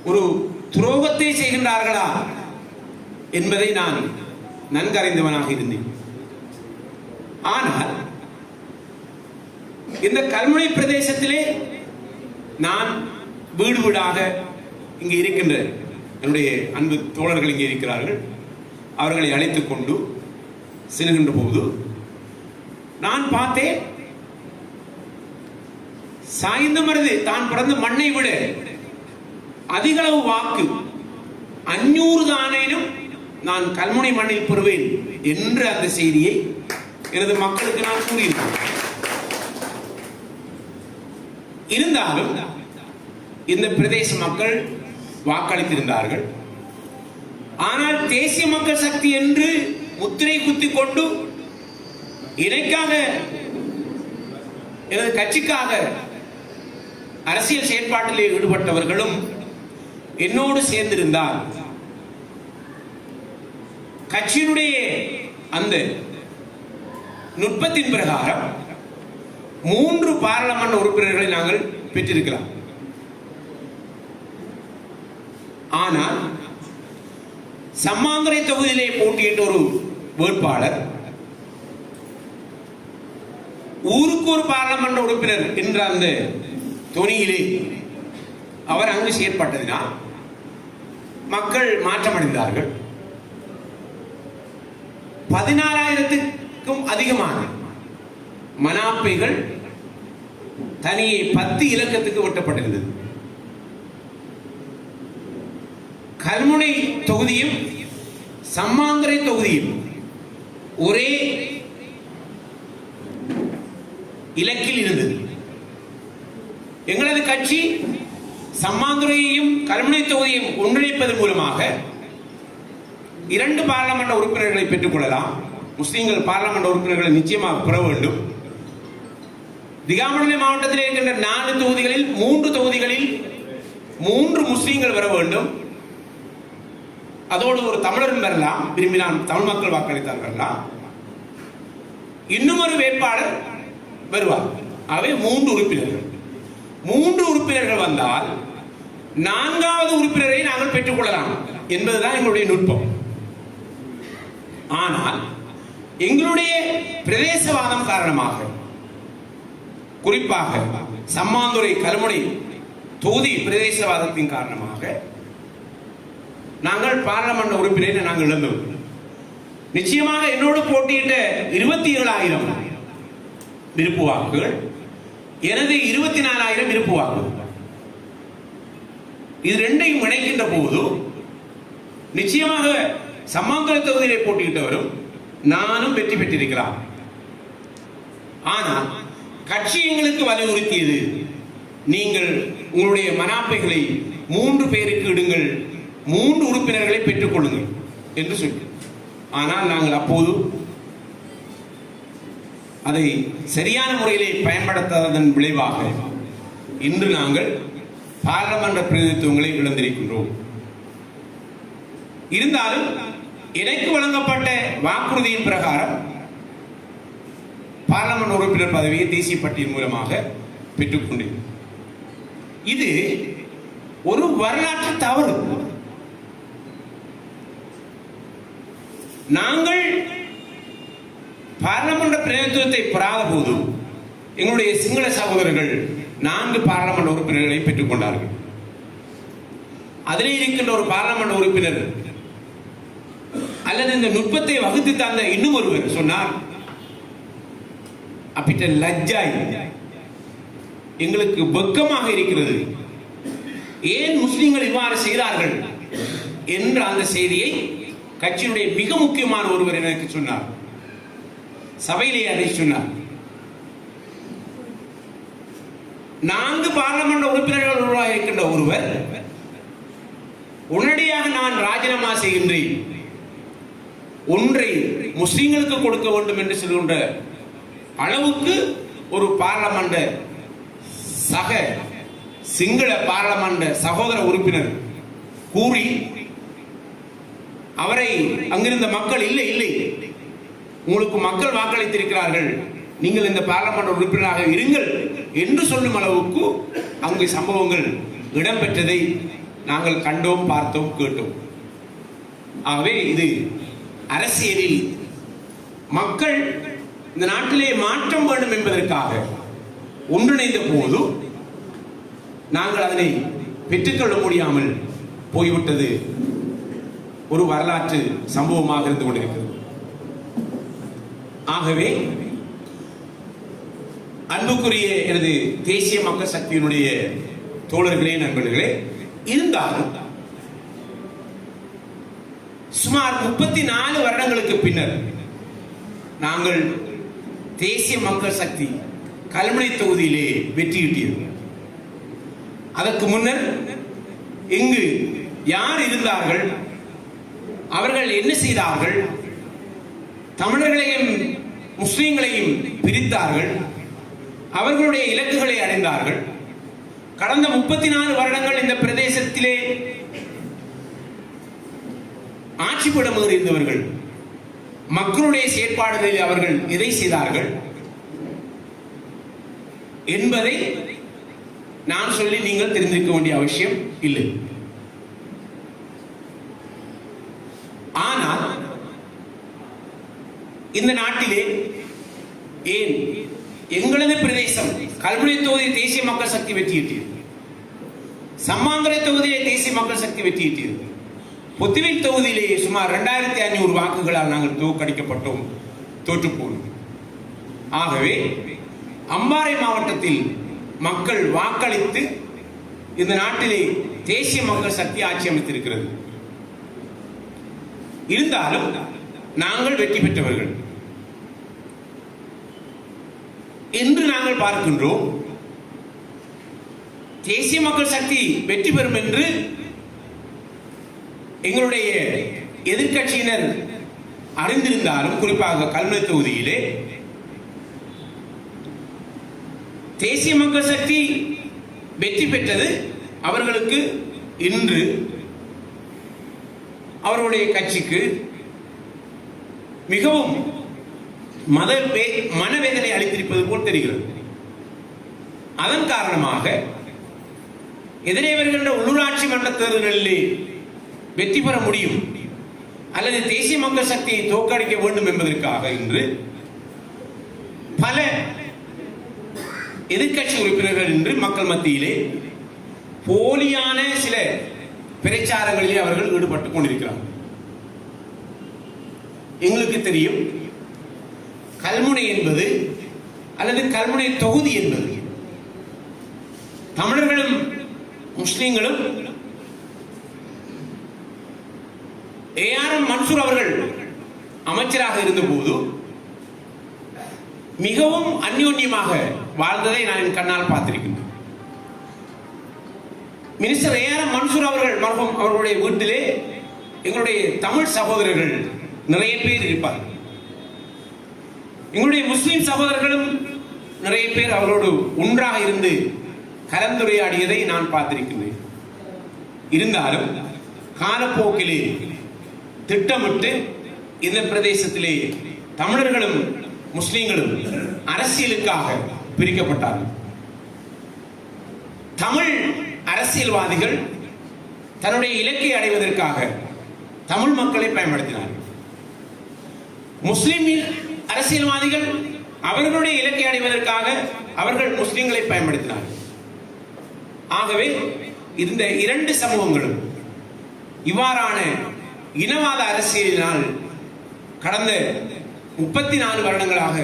ஒரு துரோகத்தை செய்கின்றார்களா என்பதை நான் நன்கறிந்தவனாக இருந்தேன். ஆனால் இந்த கல்முனை பிரதேசத்திலே நான் வீடு வீடாக இங்கே இருக்கின்ற என்னுடைய அன்பு தோழர்கள் இங்கே இருக்கிறார்கள். அவர்களை அழைத்துக் கொண்டு செல்கின்ற போது நான் பார்த்தேன், சாய்ந்தமருது தான் பிறந்த மண்ணை விட அதிகளவு வாக்கு 500 தானேனும் நான் கல்முனை மண்ணில் பெறுவேன் என்ற அந்த செய்தியை எனது மக்களுக்கு நான் கூறினேன். இருந்தாலும் இந்த பிரதேச மக்கள் வாக்களித்திருந்தார்கள். ஆனால் தேசிய மக்கள் சக்தி என்று முத்திரை குத்திக் கொண்டு எனக்காக எனது கட்சிக்காக அரசியல் செயற்பாட்டிலே ஈடுபட்டவர்களும் என்னோடு சேர்ந்திருந்தால் கட்சியினுடைய அந்த நுட்பத்தின் பிரகாரம் 3 பாராளுமன்ற உறுப்பினர்களை நாங்கள் பெற்றிருக்கலாம். ஆனால் சம்மாந்துறை தொகுதியிலே போட்டியிட்ட ஒரு வேட்பாளர் ஊருக்கு ஒரு பாராளுமன்ற உறுப்பினர் என்ற அந்த தொனியிலே அவர் அங்கு செயற்பட்டதினால் மக்கள் மாற்றமடைந்தார்கள். 14,000க்கும் அதிகமான மனாப்பைகள் தனியே 10 இலக்கத்துக்கு ஒட்டப்பட்டிருந்தது. கல்முனை தொகுதியும் சம்மாந்துறை தொகுதியும் ஒரே இலக்கில் இருந்தது. எங்களது கட்சி சம்மாந்துறையையும் கல்முனை தொகுதியையும் ஒன்றிணைப்பதன் மூலமாக 2 பாராளுமன்ற உறுப்பினர்களை பெற்றுக் கொள்ளலாம். முஸ்லிம்கள் பாராளுமன்ற உறுப்பினர்களை நிச்சயமாக பெற வேண்டும். திகாமடுலை மாவட்டத்தில் இருக்கின்ற 4 தொகுதிகளில் 3 தொகுதிகளில் 3 முஸ்லிம்கள் வர வேண்டும். அதோடு ஒரு தமிழரும் வரலாம், விரும்பினால் தமிழ் மக்கள் வாக்களித்தால் வரலாம். இன்னும் ஒரு வேட்பாளர் வருவார். அவை 3 உறுப்பினர்கள். 3 உறுப்பினர்கள் வந்தால் 4வது உறுப்பினரை நாங்கள் பெற்றுக் கொள்ளலாம் என்பதுதான் எங்களுடைய நுட்பம். ஆனால் எங்களுடைய பிரதேசவாதம் காரணமாக, குறிப்பாக சம்மாந்துறை கல்முனை தொகுதி பிரதேசவாதத்தின் காரணமாக நாங்கள் பாராளுமன்ற உறுப்பினரை நாங்கள் இழந்தோம். நிச்சயமாக என்னோடு போட்டியிட்ட 27,000 விருப்பு வாக்குகள், எனது 24,000 விருப்பு வாக்குகள், இது ரெண்டையும் இணைக்கின்ற போது நிச்சயமாக சம்மாந்துறை தொகுதியிலே போட்டியிட்டவரும் நானும் வெற்றி பெற்றிருக்கிறார். ஆனால் கட்சி எங்களுக்கு வலியுறுத்தியது, நீங்கள் உங்களுடைய மனாப்பைகளை 3 பேருக்கு இடுங்கள், 3 உறுப்பினர்களை பெற்றுக் கொள்ளுங்கள் என்று சொல்லி. ஆனால் நாங்கள் அப்போது அதை சரியான முறையிலே பயன்படுத்தாததன் விளைவாக இன்று நாங்கள் பாராளுமன்ற பிரதிநிதித்துவங்களை இழந்திருக்கின்றோம். இருந்தாலும் எனக்கு வழங்கப்பட்ட வாக்குறுதியின் பிரகாரம் பாராளுமன்ற உறுப்பினர் பதவியை தேசிய பட்டியல் மூலமாக பெற்றுக்கொண்டேன். இது ஒரு வரலாற்று தவறு. நாங்கள் பாராளுமன்ற பிரதிநிதித்துவத்தை பெறாத போது எங்களுடைய சிங்கள சகோதரர்கள் 4 பாராளுமன்ற உறுப்பினர்களை பெற்றுக் கொண்டார்கள். அதிலே இருக்கின்ற ஒரு பாராளுமன்ற உறுப்பினர் அல்லது இந்த நுட்பத்தை வகுத்து தந்த இன்னும் ஒருவர் சொன்னார், அப்பிட்ட லஜ்ஜாய், எங்களுக்கு வெட்கமாக இருக்கிறது, ஏன் முஸ்லிம்கள் இவ்வாறு செய்கிறார்கள் என்ற அந்த செய்தியை கட்சியினுடைய மிக முக்கியமான ஒருவர் எனக்கு சொன்னார். சபையிலே அதை சொன்னார். 4 பாராளுமன்ற உறுப்பினர்கள் உருவாக இருக்கின்ற ஒருவர் உடனடியாக நான் ராஜினாமா செய்கின்றேன், ஒன்றை முஸ்லிம்களுக்கு கொடுக்க வேண்டும் என்று சொல்கின்ற அளவுக்கு ஒரு பாராளுமன்ற சக சிங்கள பாராளுமன்ற சகோதர உறுப்பினர் கூறி, அவரை அங்கிருந்த மக்கள் இல்லை உங்களுக்கு மக்கள் வாக்களித்திருக்கிறார்கள், நீங்கள் இந்த பாராளுமன்ற உறுப்பினராக இருங்கள் என்று சொல்லும் அளவுக்கு அங்கு சம்பவங்கள் இடம்பெற்றதை நாங்கள் கண்டோம், பார்த்தோம், கேட்டோம். ஆகவே இது அரசியலில் மக்கள் இந்த நாட்டிலே மாற்றம் வேண்டும் என்பதற்காக ஒன்றிணைந்த போது நாங்கள் அதனை பெற்றுக்கொள்ள முடியாமல் போய்விட்டது ஒரு வரலாற்று சம்பவமாக இருந்து கொண்டிருக்கிறது. ஆகவே அன்புக்குரிய எனது தேசிய மக்கள் சக்தியினுடைய தோழர்களே, நண்பர்களே, இருந்தாலும் சுமார் 34 வருடங்களுக்கு பின்னர் நாங்கள் தேசிய மக்கள் சக்தி கல்முனை தொகுதியிலே வெற்றியிட்டது. அதற்கு முன்னர் இங்கு யார் இருந்தார்கள், அவர்கள் என்ன செய்தார்கள், தமிழர்களையும் முஸ்லிம்களையும் பிரித்தார்கள், அவர்களுடைய இலக்குகளை அடைந்தார்கள். கடந்த 34 வருடங்கள் இந்த பிரதேசத்திலே ஆட்சிப்படம் இருந்தவர்கள் மக்களுடைய செயற்பாடுகளில் அவர்கள் எதை செய்தார்கள் என்பதை நான் சொல்லி நீங்கள் தெரிந்திருக்க வேண்டிய அவசியம் இல்லை. ஆனால் இந்த நாட்டிலே ஏன் எங்களது பிரதேசம் கல்முனை தொகுதி தேசிய மக்கள் சக்தி வெற்றியிட்டது, சம்மாந்துறை தொகுதியிலே தேசிய மக்கள் சக்தி வெற்றியிட்டது, புத்துவில் தொகுதியிலே சுமார் 2500 வாக்குகளால் நாங்கள் தோற்கடிக்கப்பட்டோம், தோற்று போனோம். ஆகவே அம்பாறை மாவட்டத்தில் மக்கள் வாக்களித்து இந்த நாட்டிலே தேசிய மக்கள் சக்தி ஆட்சி அமைத்திருக்கிறது. இருந்தாலும் நாங்கள் வெற்றி பெற்றவர்கள் என்று நாங்கள் பார்க்கின்றோம். தேசிய மக்கள் சக்தி வெற்றி பெறும் என்று எங்களுடைய எதிர்க்கட்சியினர் அறிந்திருந்தாலும், குறிப்பாக கல்முனை தொகுதியிலே தேசிய மக்கள் சக்தி வெற்றி பெற்றது அவர்களுக்கு இன்று அவர்களுடைய கட்சிக்கு மிகவும் மனவேதனை அளித்திருப்பது போல் தெரிகிறது. அதன் காரணமாக எதிரே வருகின்ற உள்ளூராட்சி மன்ற தேர்தல்களிலே வெற்றி பெற முடியும் அல்லது தேசிய மக்கள் சக்தியை தோற்கடிக்க வேண்டும் என்பதற்காக இன்று பல எதிர்க்கட்சி உறுப்பினர்கள் இன்று மக்கள் மத்தியிலே போலியான சில பிரச்சாரங்களிலே அவர்கள் ஈடுபட்டுக் கொண்டிருக்கிறார்கள். எங்களுக்கு தெரியும், கல்முனை என்பது அல்லது கல்முனை தொகுதி என்பது தமிழர்களும் முஸ்லிம்களும் ஏஆர்எம் மன்சூர் அவர்கள் அமைச்சராக இருந்தபோது மிகவும் அந்யோன்யமாக வாழ்ந்ததை நான் என் கண்ணால் பார்த்திருக்கின்றேன். மினிஸ்டர் ஏஆர்எம் மன்சூர் அவர்கள் மர்ஹூம் அவர்களுடைய வீட்டிலே எங்களுடைய தமிழ் சகோதரர்கள் நிறைய பேர் இருப்பார்கள். எங்களுடைய முஸ்லிம் சகோதரர்களும் நிறைய பேர் அவரோடு ஒன்றாக இருந்து கலந்துரையாடியதை நான் பார்த்திருக்கின்றேன். இருந்தாலும் காலப்போக்கிலே திட்டமிட்டு இந்த பிரதேசத்திலே தமிழர்களும் முஸ்லிம்களும் அரசியலுக்காக பிரிக்கப்பட்டார்கள். தமிழ் அரசியல்வாதிகள் தன்னுடைய இலக்கை அடைவதற்காக தமிழ் மக்களை பயன்படுத்தினார்கள். முஸ்லிம் அரசியல்வாதிகள் அவர்களுடைய இலக்கை அடைவதற்காக அவர்கள் முஸ்லிம்களை பயன்படுத்தினார்கள். ஆகவே இந்த இரண்டு சமூகங்களும் இவ்வாறான இனவாத அரசியலினால் கடந்த 34 வருடங்களாக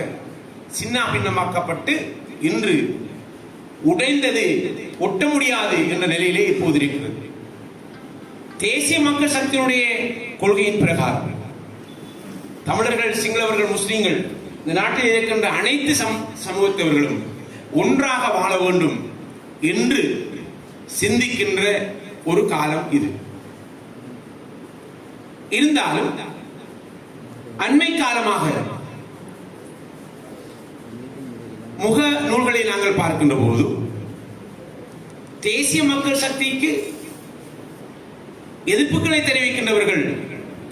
சின்ன பின்னமாக்கப்பட்டு இன்று உடைந்தது ஒட்ட முடியாது என்ற நிலையிலே இப்போது இருக்கிறது. தேசிய மக்கள் சக்தியினுடைய கொள்கையின் பிரகாரம் தமிழர்கள், சிங்களவர்கள், முஸ்லிம்கள், இந்த நாட்டில் இருக்கின்ற அனைத்து சமூகத்தவர்களும் ஒன்றாக வாழ வேண்டும் என்று சிந்திக்கின்ற ஒரு காலம் இது. இருந்தாலும் அண்மை காலமாக முக நூல்களை நாங்கள் பார்க்கின்ற போது தேசிய மக்கள் சக்திக்கு எதிர்ப்புகளை தெரிவிக்கின்றவர்கள்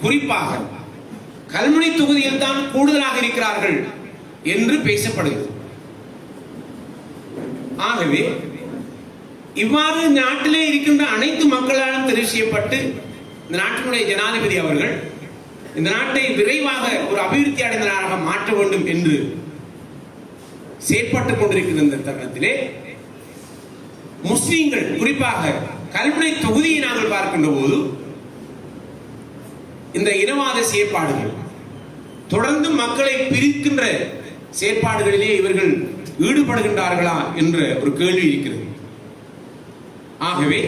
குறிப்பாக கல்முனை தொகுதியில் தான் கூடுதலாக இருக்கிறார்கள் என்று பேசப்படுகிறது. ஆகவே இவ்வாறு நாட்டிலே இருக்கின்ற அனைத்து மக்களாலும் தெரிவு செய்யப்பட்டு இந்த நாட்டினுடைய ஜனாதிபதி அவர்கள் இந்த நாட்டை விரைவாக ஒரு அபிவிருத்தி அடைந்த நாடாக மாற்ற வேண்டும் என்று செயற்பட்டுக் கொண்டிருக்கிற இந்த தருணத்திலே முஸ்லிம்கள், குறிப்பாக கல்முனை தொகுதியை நாங்கள் பார்க்கின்ற போது இந்த இனவாத செயற்பாடுகள் தொடர்ந்து மக்களை பிரிக்கின்ற செயற்பாடுகளிலே இவர்கள் ஈடுபடுகின்றார்களா என்ற ஒரு கேள்வி இருக்கிறது. ஆகவே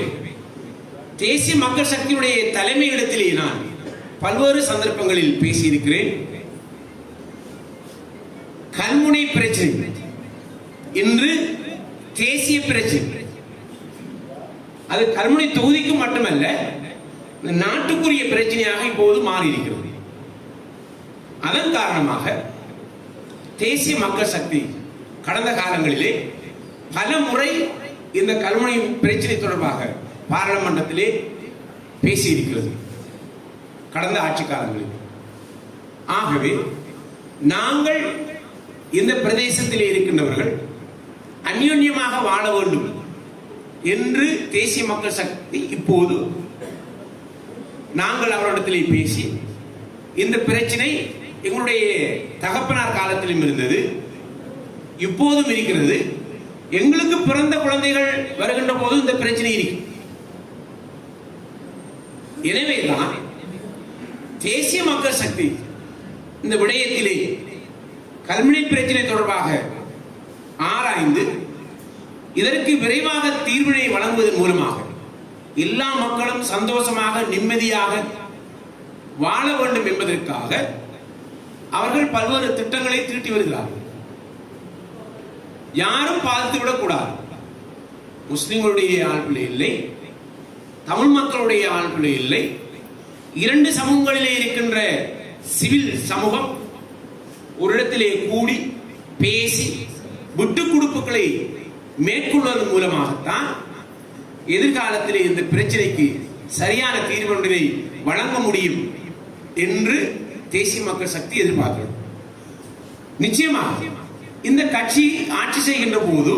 தேசிய மக்கள் சக்தியுடைய தலைமையிடத்திலே நான் பல்வேறு சந்தர்ப்பங்களில் பேசியிருக்கிறேன். கல்முனை பிரச்சனை இன்று தேசிய பிரச்சனை. அது கல்முனை தொகுதிக்கு மட்டுமல்ல, நாட்டுக்குரிய பிரச்சனையாக இப்போது மாறி இருக்கிறது. அதன் காரணமாக தேசிய மக்கள் சக்தி கடந்த காலங்களிலே பல முறை இந்த கல்முனை பிரச்சனை தொடர்பாக பாராளுமன்றத்திலே பேசியிருக்கிறது கடந்த ஆட்சி காலங்களில். ஆகவே நாங்கள் இந்த பிரதேசத்திலே இருக்கின்றவர்கள் அந்யோன்யமாக வாழ வேண்டும் என்று தேசிய மக்கள் சக்தி இப்போது நாங்கள் அவரிடத்திலே பேசி இந்த பிரச்சனை எங்களுடைய தகப்பனார் காலத்திலும் இருந்தது, இப்போதும் இருக்கிறது. எங்களுக்கு பிறந்த குழந்தைகள் வருகின்ற போது இந்த பிரச்சனை இருக்கு. எனவேதான் தேசிய மக்கள் சக்தி இந்த விடயத்திலே கல்முனை பிரச்சனை தொடர்பாக ஆராய்ந்து இதற்கு விரைவாக தீர்வினை வழங்குவதன் மூலமாக எல்லா மக்களும் சந்தோஷமாக நிம்மதியாக வாழ வேண்டும் என்பதற்காக அவர்கள் பல்வேறு திட்டங்களை தீட்டி வருகிறார்கள். யாரும் பாதித்து விடக்கூடாது. முஸ்லிம்களுடைய ஆள்பிள்ளை இல்லை, தமிழ் மக்களுடைய ஆள்பிள்ளை இல்லை. இரண்டு சமூகங்களிலே இருக்கின்ற சிவில் சமூகம் ஒரு இடத்திலே கூடி பேசி விட்டுக் கொடுப்புகளை மேற்கொள்வதன் மூலமாகத்தான் எதிர்காலத்திலே இந்த பிரச்சனைக்கு சரியான தீர்வு வழங்க முடியும் என்று தேசிய மக்கள் சக்தி எதிர்பார்க்கிறது. நிச்சயமாக இந்த கட்சி ஆட்சி செய்கின்ற போது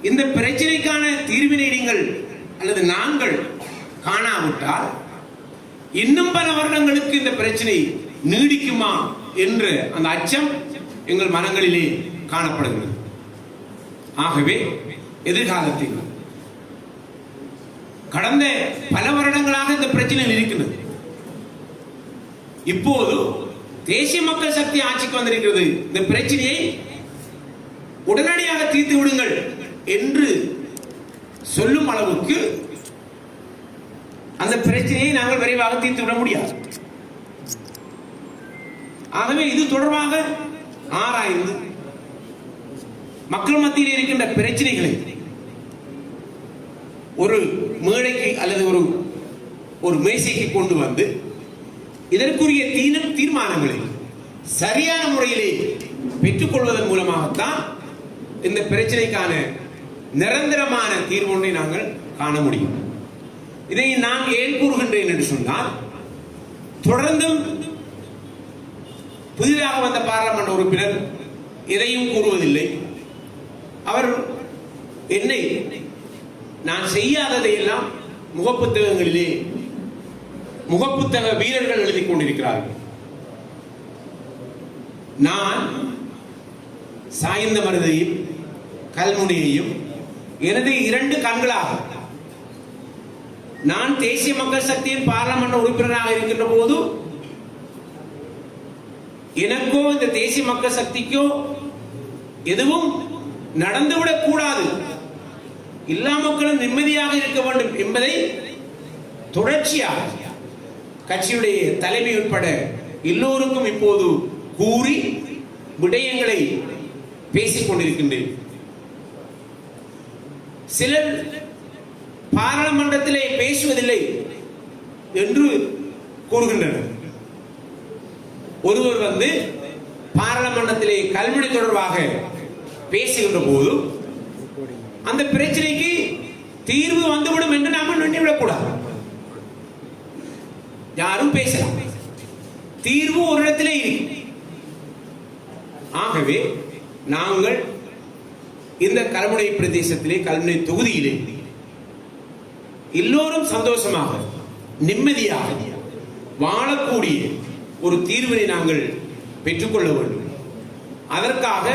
இந்த பிரச்சனைக்கான தீர்வினை நீங்கள் அல்லது நாங்கள் காணாவிட்டால் இன்னும் பல வருடங்களுக்கு இந்த பிரச்சனை நீடிக்குமா என்ற அந்த அச்சம் எங்கள் மனங்களிலே காணப்படுகிறது. ஆகவே எதிர்காலத்தில் கடந்த பல வருடங்களாக இந்த பிரச்சனை இருக்கிறது. இப்போது தேசிய மக்கள் சக்தி ஆட்சிக்கு வந்திருக்கிறது. இந்த பிரச்சனையை உடனடியாக தீர்த்து விடுங்கள் என்று சொல்லும் அளவுக்கு அந்த பிரச்சனையை நாங்கள் விரைவாக தீர்த்து விட முடியாது. ஆகவே இது தொடர்பாக ஆராய்ந்து மக்கள் மத்தியில் இருக்கின்ற பிரச்சனைகளை ஒரு மேடைக்கு அல்லது ஒரு மேசைக்கு கொண்டு வந்து இதற்குரிய தீர்மானங்களை சரியான முறையிலே பெற்றுக்கொள்வதன் மூலமாகத்தான் இந்த பிரச்சனைக்கான நிரந்தரமான தீர்வு நாங்கள் காண முடியும். இதை நான் ஏன் கூறுகின்றேன் என்று சொன்னால், தொடர்ந்தும் புதிதாக வந்த பாராளுமன்ற உறுப்பினர் எதையும் கூறுவதில்லை. அவர் என்னை நான் செய்யாததையெல்லாம் முகப்புத்தகங்களிலே முகப்புத்தக வீரர்கள் எழுதி கொண்டிருக்கிறார்கள். நான் சாய்ந்த மருதையும் கல்முனையையும் எனது இரண்டு கண்களாக நான் தேசிய மக்கள் சக்தியின் பாராளுமன்ற உறுப்பினராக இருக்கின்ற போது எனக்கோ இந்த தேசிய மக்கள் சக்திக்கோ எதுவும் நடந்துவிடக் கூடாது, எல்லா மக்களும் நிம்மதியாக இருக்க வேண்டும் என்பதை தொடர்ச்சியாக கட்சியுடைய தலைமை உட்பட எல்லோருக்கும் இப்போது கூறி விடயங்களை பேசிக் கொண்டிருக்கின்றேன். சிலர் பாராளுமன்றத்திலே பேசுவதில்லை என்று கூறுகின்றனர். ஒருவர் வந்து பாராளுமன்றத்திலே கல்முனை தொடர்பாக பேசுகின்ற போது அந்த பிரச்சனைக்கு தீர்வு வந்துவிடும் என்று நாம் எண்ணிவிடக்கூடாது. யாரும் பேசலாம், தீர்வு ஒரு இடத்திலே இருக்கு. ஆகவே நாங்கள் இந்த கல்முனை பிரதேசத்திலே கல்முனை தொகுதியிலே எல்லோரும் சந்தோஷமாக நிம்மதியாக வாழக்கூடிய ஒரு தீர்வினை நாங்கள் பெற்றுக்கொள்ள வேண்டும். அதற்காக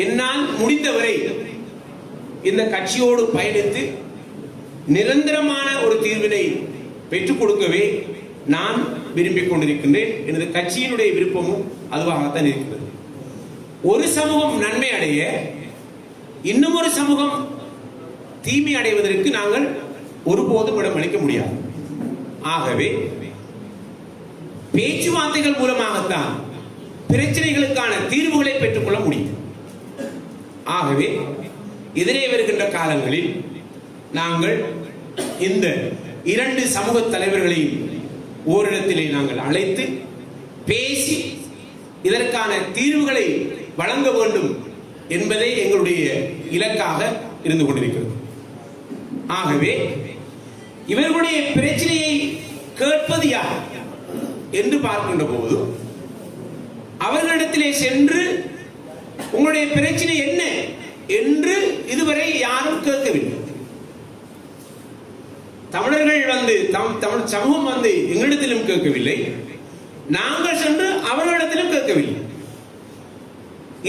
என்னால் முடிந்தவரை இந்த கட்சியோடு பயணித்து நிரந்தரமான ஒரு தீர்வினை பெற்றுக் கொடுக்கவே நான் விரும்பிக் கொண்டிருக்கின்றேன். எனது கட்சியினுடைய விருப்பமும் அதுவாகத்தான் இருக்கிறது. ஒரு சமூகம் நன்மை அடைய இன்னும் ஒரு சமூகம் தீமை அடைவதற்கு நாங்கள் ஒருபோதும் இடமளிக்க முடியாது. ஆகவே பேச்சுவார்த்தைகள் மூலமாகத்தான் பிரச்சனைகளுக்கான தீர்வுகளை பெற்றுக்கொள்ள முடியும். ஆகவே எதிரே வருகின்ற காலங்களில் நாங்கள் இந்த இரண்டு சமூக தலைவர்களையும் ஓரிடத்திலே நாங்கள் அழைத்து பேசி இதற்கான தீர்வுகளை வழங்க வேண்டும் என்பதே எங்களுடைய இலக்காக இருந்து கொண்டிருக்கிறது. ஆகவே இவர்களுடைய பிரச்சனையை கேட்பது யார் என்று பார்க்கின்ற போது அவர்களிடத்திலே சென்று உங்களுடைய பிரச்சனை என்ன என்று இதுவரை யாரும் கேட்கவில்லை. தமிழர்கள் வந்து தமிழ் சமூகம் வந்து எங்களிடத்திலும் கேட்கவில்லை, நாங்கள் சென்று அவர்களிடத்திலும் கேட்கவில்லை.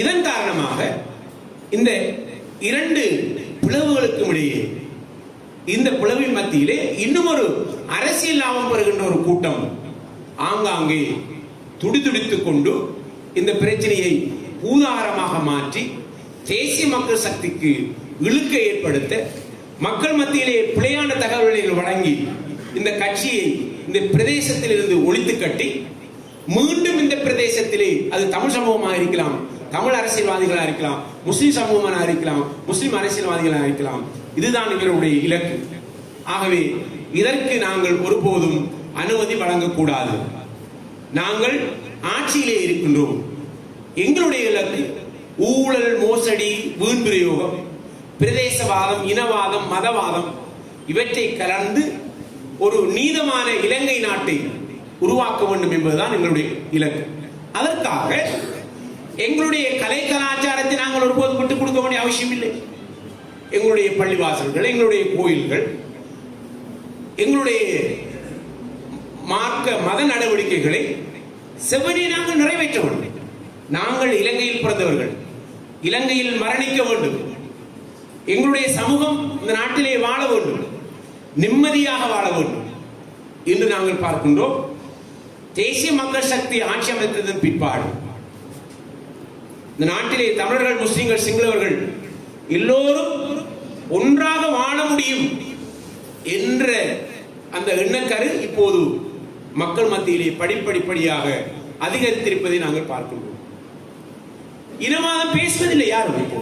இதன் காரணமாக இந்த இரண்டு பிளவுகளுக்கும் இடையே இந்த பிளவின் மத்தியிலே இன்னும் ஒரு அரசியல் லாபம் பெறுகின்ற ஒரு கூட்டம் ஆங்காங்கே துடிதுடித்துக் கொண்டு இந்த பிரச்சனையை பூதாரமாக மாற்றி தேசிய மக்கள் சக்திக்கு இழுக்க ஏற்படுத்த மக்கள் மத்தியிலே பிழையான தகவல்களை வழங்கி இந்த கட்சியை இந்த பிரதேசத்தில் இருந்து ஒழித்து கட்டி மீண்டும் இந்த பிரதேசத்திலே அது தமிழ் சமூகமாக இருக்கலாம், தமிழ் அரசியல்வாதிகளாக இருக்கலாம், முஸ்லிம் சமூகமாக இருக்கலாம், முஸ்லிம் அரசியல்வாதிகளாக இருக்கலாம், இதுதான் இவருடைய இலக்கு. ஆகவே இதற்கு நாங்கள் ஒருபோதும் அனுமதி வழங்கக்கூடாது. நாங்கள் ஆட்சியிலே இருக்கின்றோம். எங்களுடைய இலக்கு ஊழல், மோசடி, வீண் பிரயோகம், பிரதேசவாதம், இனவாதம், மதவாதம் இவற்றை கலந்து ஒரு நீதமான இலங்கை நாட்டை உருவாக்க வேண்டும் என்பதுதான் எங்களுடைய இலக்கு. அதற்காக எங்களுடைய கலை கலாச்சாரத்தை நாங்கள் ஒருபோதும் விட்டுக் கொடுக்க வேண்டிய அவசியம் இல்லை. எங்களுடைய பள்ளிவாசல்கள், எங்களுடைய கோயில்கள், எங்களுடைய மார்க்க மத நடவடிக்கைகளை செவ்வனே நாங்கள் நிறைவேற்ற வேண்டும். நாங்கள் இலங்கையில் பிறந்தவர்கள், இலங்கையில் மரணிக்க வேண்டும். எங்களுடைய சமூகம் இந்த நாட்டிலே வாழ வேண்டும், நிம்மதியாக வாழ வேண்டும் என்று நாங்கள் பார்க்கின்றோம். தேசிய மக்கள் சக்தி ஆட்சி அமைத்ததன் பிற்பாடு இந்த நாட்டிலே தமிழர்கள், முஸ்லிம்கள், சிங்களவர்கள் எல்லோரும் ஒன்றாக வாழ முடியும் என்ற அந்த எண்ணக்கரு இப்போது மக்கள் மத்தியிலே படிப்படியாக அதிகரித்திருப்பதை நாங்கள் பார்க்கின்றோம். இனவாதம் பேசுவதில்லை யாரும். இப்போ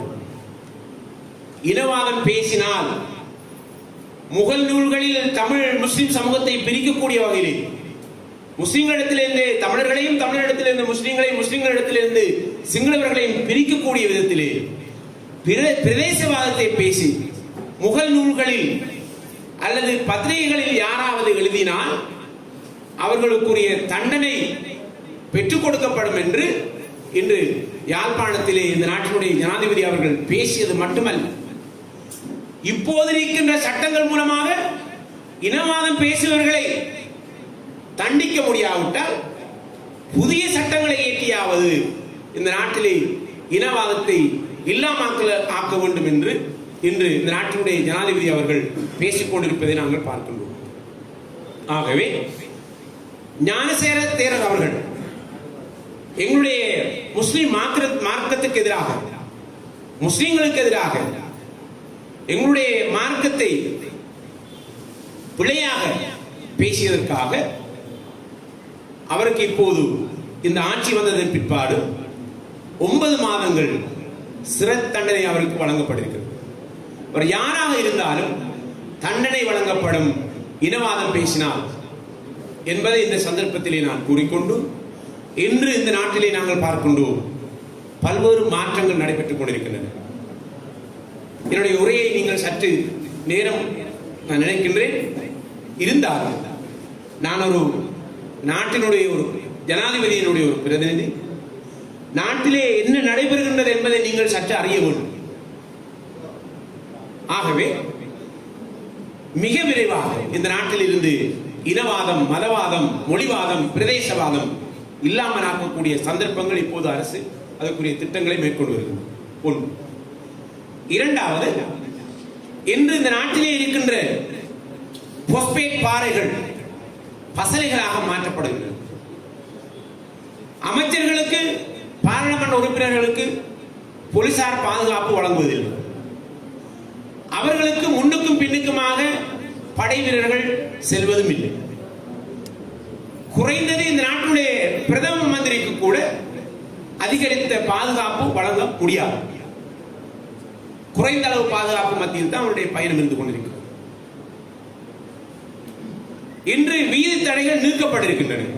இனவாதம் பேசினால் முகல் நூல்களில் தமிழ் முஸ்லிம் சமூகத்தை பிரிக்கக்கூடிய வகையிலே முஸ்லிம்களிடத்திலிருந்து தமிழர்களையும், தமிழரிடத்திலிருந்து முஸ்லிம்களையும், முஸ்லிம்களிடத்திலிருந்து சிங்களவர்களையும் பிரிக்கக்கூடிய விதத்திலே பிரதேசவாதத்தை பேசி முகல் நூல்களில் அல்லது பத்திரிகைகளில் யாராவது எழுதினால் அவர்களுக்குரிய தண்டனை பெற்றுக் கொடுக்கப்படும் என்று இன்று யாழ்ப்பாணத்திலே இந்த நாட்டினுடைய ஜனாதிபதி அவர்கள் பேசியது மட்டுமல்ல, இப்போது இருக்கின்ற சட்டங்கள் மூலமாக இனவாதம் பேசுபவர்களை தண்டிக்க முடியாவிட்டால் புதிய சட்டங்களை இயற்றியாவது இந்த நாட்டிலே இனவாதத்தை இல்லாமல் ஆக்க வேண்டும் என்று இன்று இந்த நாட்டினுடைய ஜனாதிபதி அவர்கள் பேசிக் கொண்டிருப்பதை நாங்கள் பார்க்கின்றோம். ஆகவே ஞானசேர தேரர் அவர்கள் எங்களுடைய முஸ்லிம் மார்க்கத்துக்கு எதிராக, முஸ்லிம்களுக்கு எதிராக எங்களுடைய மார்க்கத்தை பிழையாக பேசியதற்காக அவருக்கு இப்போது இந்த ஆட்சி வந்ததன் பிற்பாடு 9 மாதங்கள் சிறை தண்டனை அவருக்கு வழங்கப்பட்டிருக்கிறது. அவர் யாராக இருந்தாலும் தண்டனை வழங்கப்படும் இனவாதம் பேசினார் என்பதை இந்த சந்தர்ப்பத்திலே நான் கூறிக்கொண்டு, இன்று இந்த நாட்டிலே நாங்கள் பார்க்கின்றோம் பல்வேறு மாற்றங்கள் நடைபெற்றுக் கொண்டிருக்கின்றன. என்னுடைய உரையை நீங்கள் சற்று நேரம் நான் நினைக்கின்றேன். இருந்தாலும் நான் ஒரு நாட்டினுடைய ஒரு ஜனாதிபதியினுடைய ஒரு பிரதிநிதி, நாட்டிலே என்ன நடைபெறுகின்றது என்பதை நீங்கள் சற்று அறிய வேண்டும். ஆகவே மிக விரைவாக இந்த நாட்டில் இருந்து இனவாதம், மதவாதம், மொழிவாதம், பிரதேசவாதம் இல்லாமல் ஆக்கக்கூடிய சந்தர்ப்பங்கள் இப்போது அரசு அதற்குரிய திட்டங்களை மேற்கொண்டு வருகிறது. ஒன்று. இரண்டாவது, இன்று இந்த நாட்டிலே இருக்கின்ற போஸ்பேட் பாறைகள் பசலைகளாக மாற்றப்படுகிறது. அமைச்சர்களுக்கு, பாராளுமன்ற உறுப்பினர்களுக்கு போலீசார் பாதுகாப்பு வழங்குவதில்லை. அவர்களுக்கு முன்னுக்கும் பின்னுக்குமாக படை வீரர்கள் செல்வதும் இல்லை. குறைந்தது இந்த நாட்டுடைய பிரதம மந்திரிக்கு கூட அதிகரித்த பாதுகாப்பு வழங்க முடியாது. குறைந்த அளவு பாதுகாப்பு மத்தியில் தான் அவருடைய பயணம் இருந்து கொண்டிருக்கிறது. இன்று வீதி தடைகள் நீக்கப்பட்டிருக்கின்றன.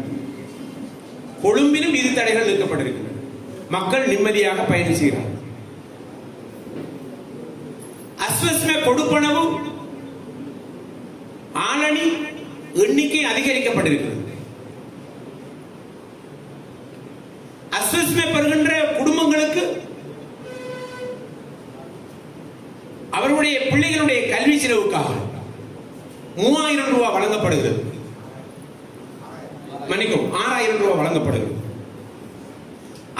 கொழும்பிலும் வீதி தடைகள் நீக்கப்பட்டிருக்கின்றன. மக்கள் நிம்மதியாக பயணம் செய்கிறார்கள். அஸ்வஸ்ம கொடுப்பனவு ஆளணி எண்ணிக்கை அதிகரிக்கப்பட்டிருக்கிறது. அஸ்வஸ்ம பெறுகின்ற குடும்பங்களுக்கு அவர்களுடைய பிள்ளைகளுடைய கல்வி செலவுக்காக 3000 ரூபாய் வழங்கப்படுகிறது. மன்னிக்கும், 6000 ரூபாய் வழங்கப்படுகிறது.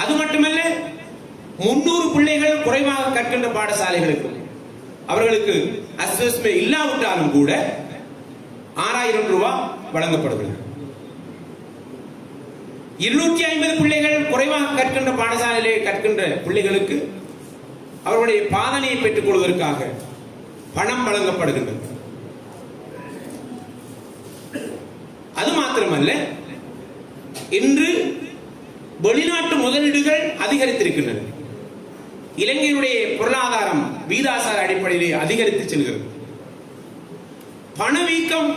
அது மட்டுமல்ல, 300 பிள்ளைகள் குறைவாக கற்கின்ற பாடசாலைகளுக்கு அவர்களுக்கு அஸ்வஸ்மே இல்லாவிட்டாலும் கூட 6000 ரூபாய் வழங்கப்படுகிறது. 250 பிள்ளைகள் குறைவாக கற்கின்ற பாடசாலையிலே கற்கின்ற பிள்ளைகளுக்கு அவர்களுடைய பாதனையை பெற்றுக் கொள்வதற்காக பணம் வழங்கப்படுகின்றது. அது மாத்திரமல்ல, இன்று வெளிநாட்டு முதலீடுகள் அதிகரித்திருக்கின்றன. இலங்கையினுடைய பொருளாதாரம் வீதாசார அடிப்படையிலே அதிகரித்து செல்கிறது. பணவீக்கம்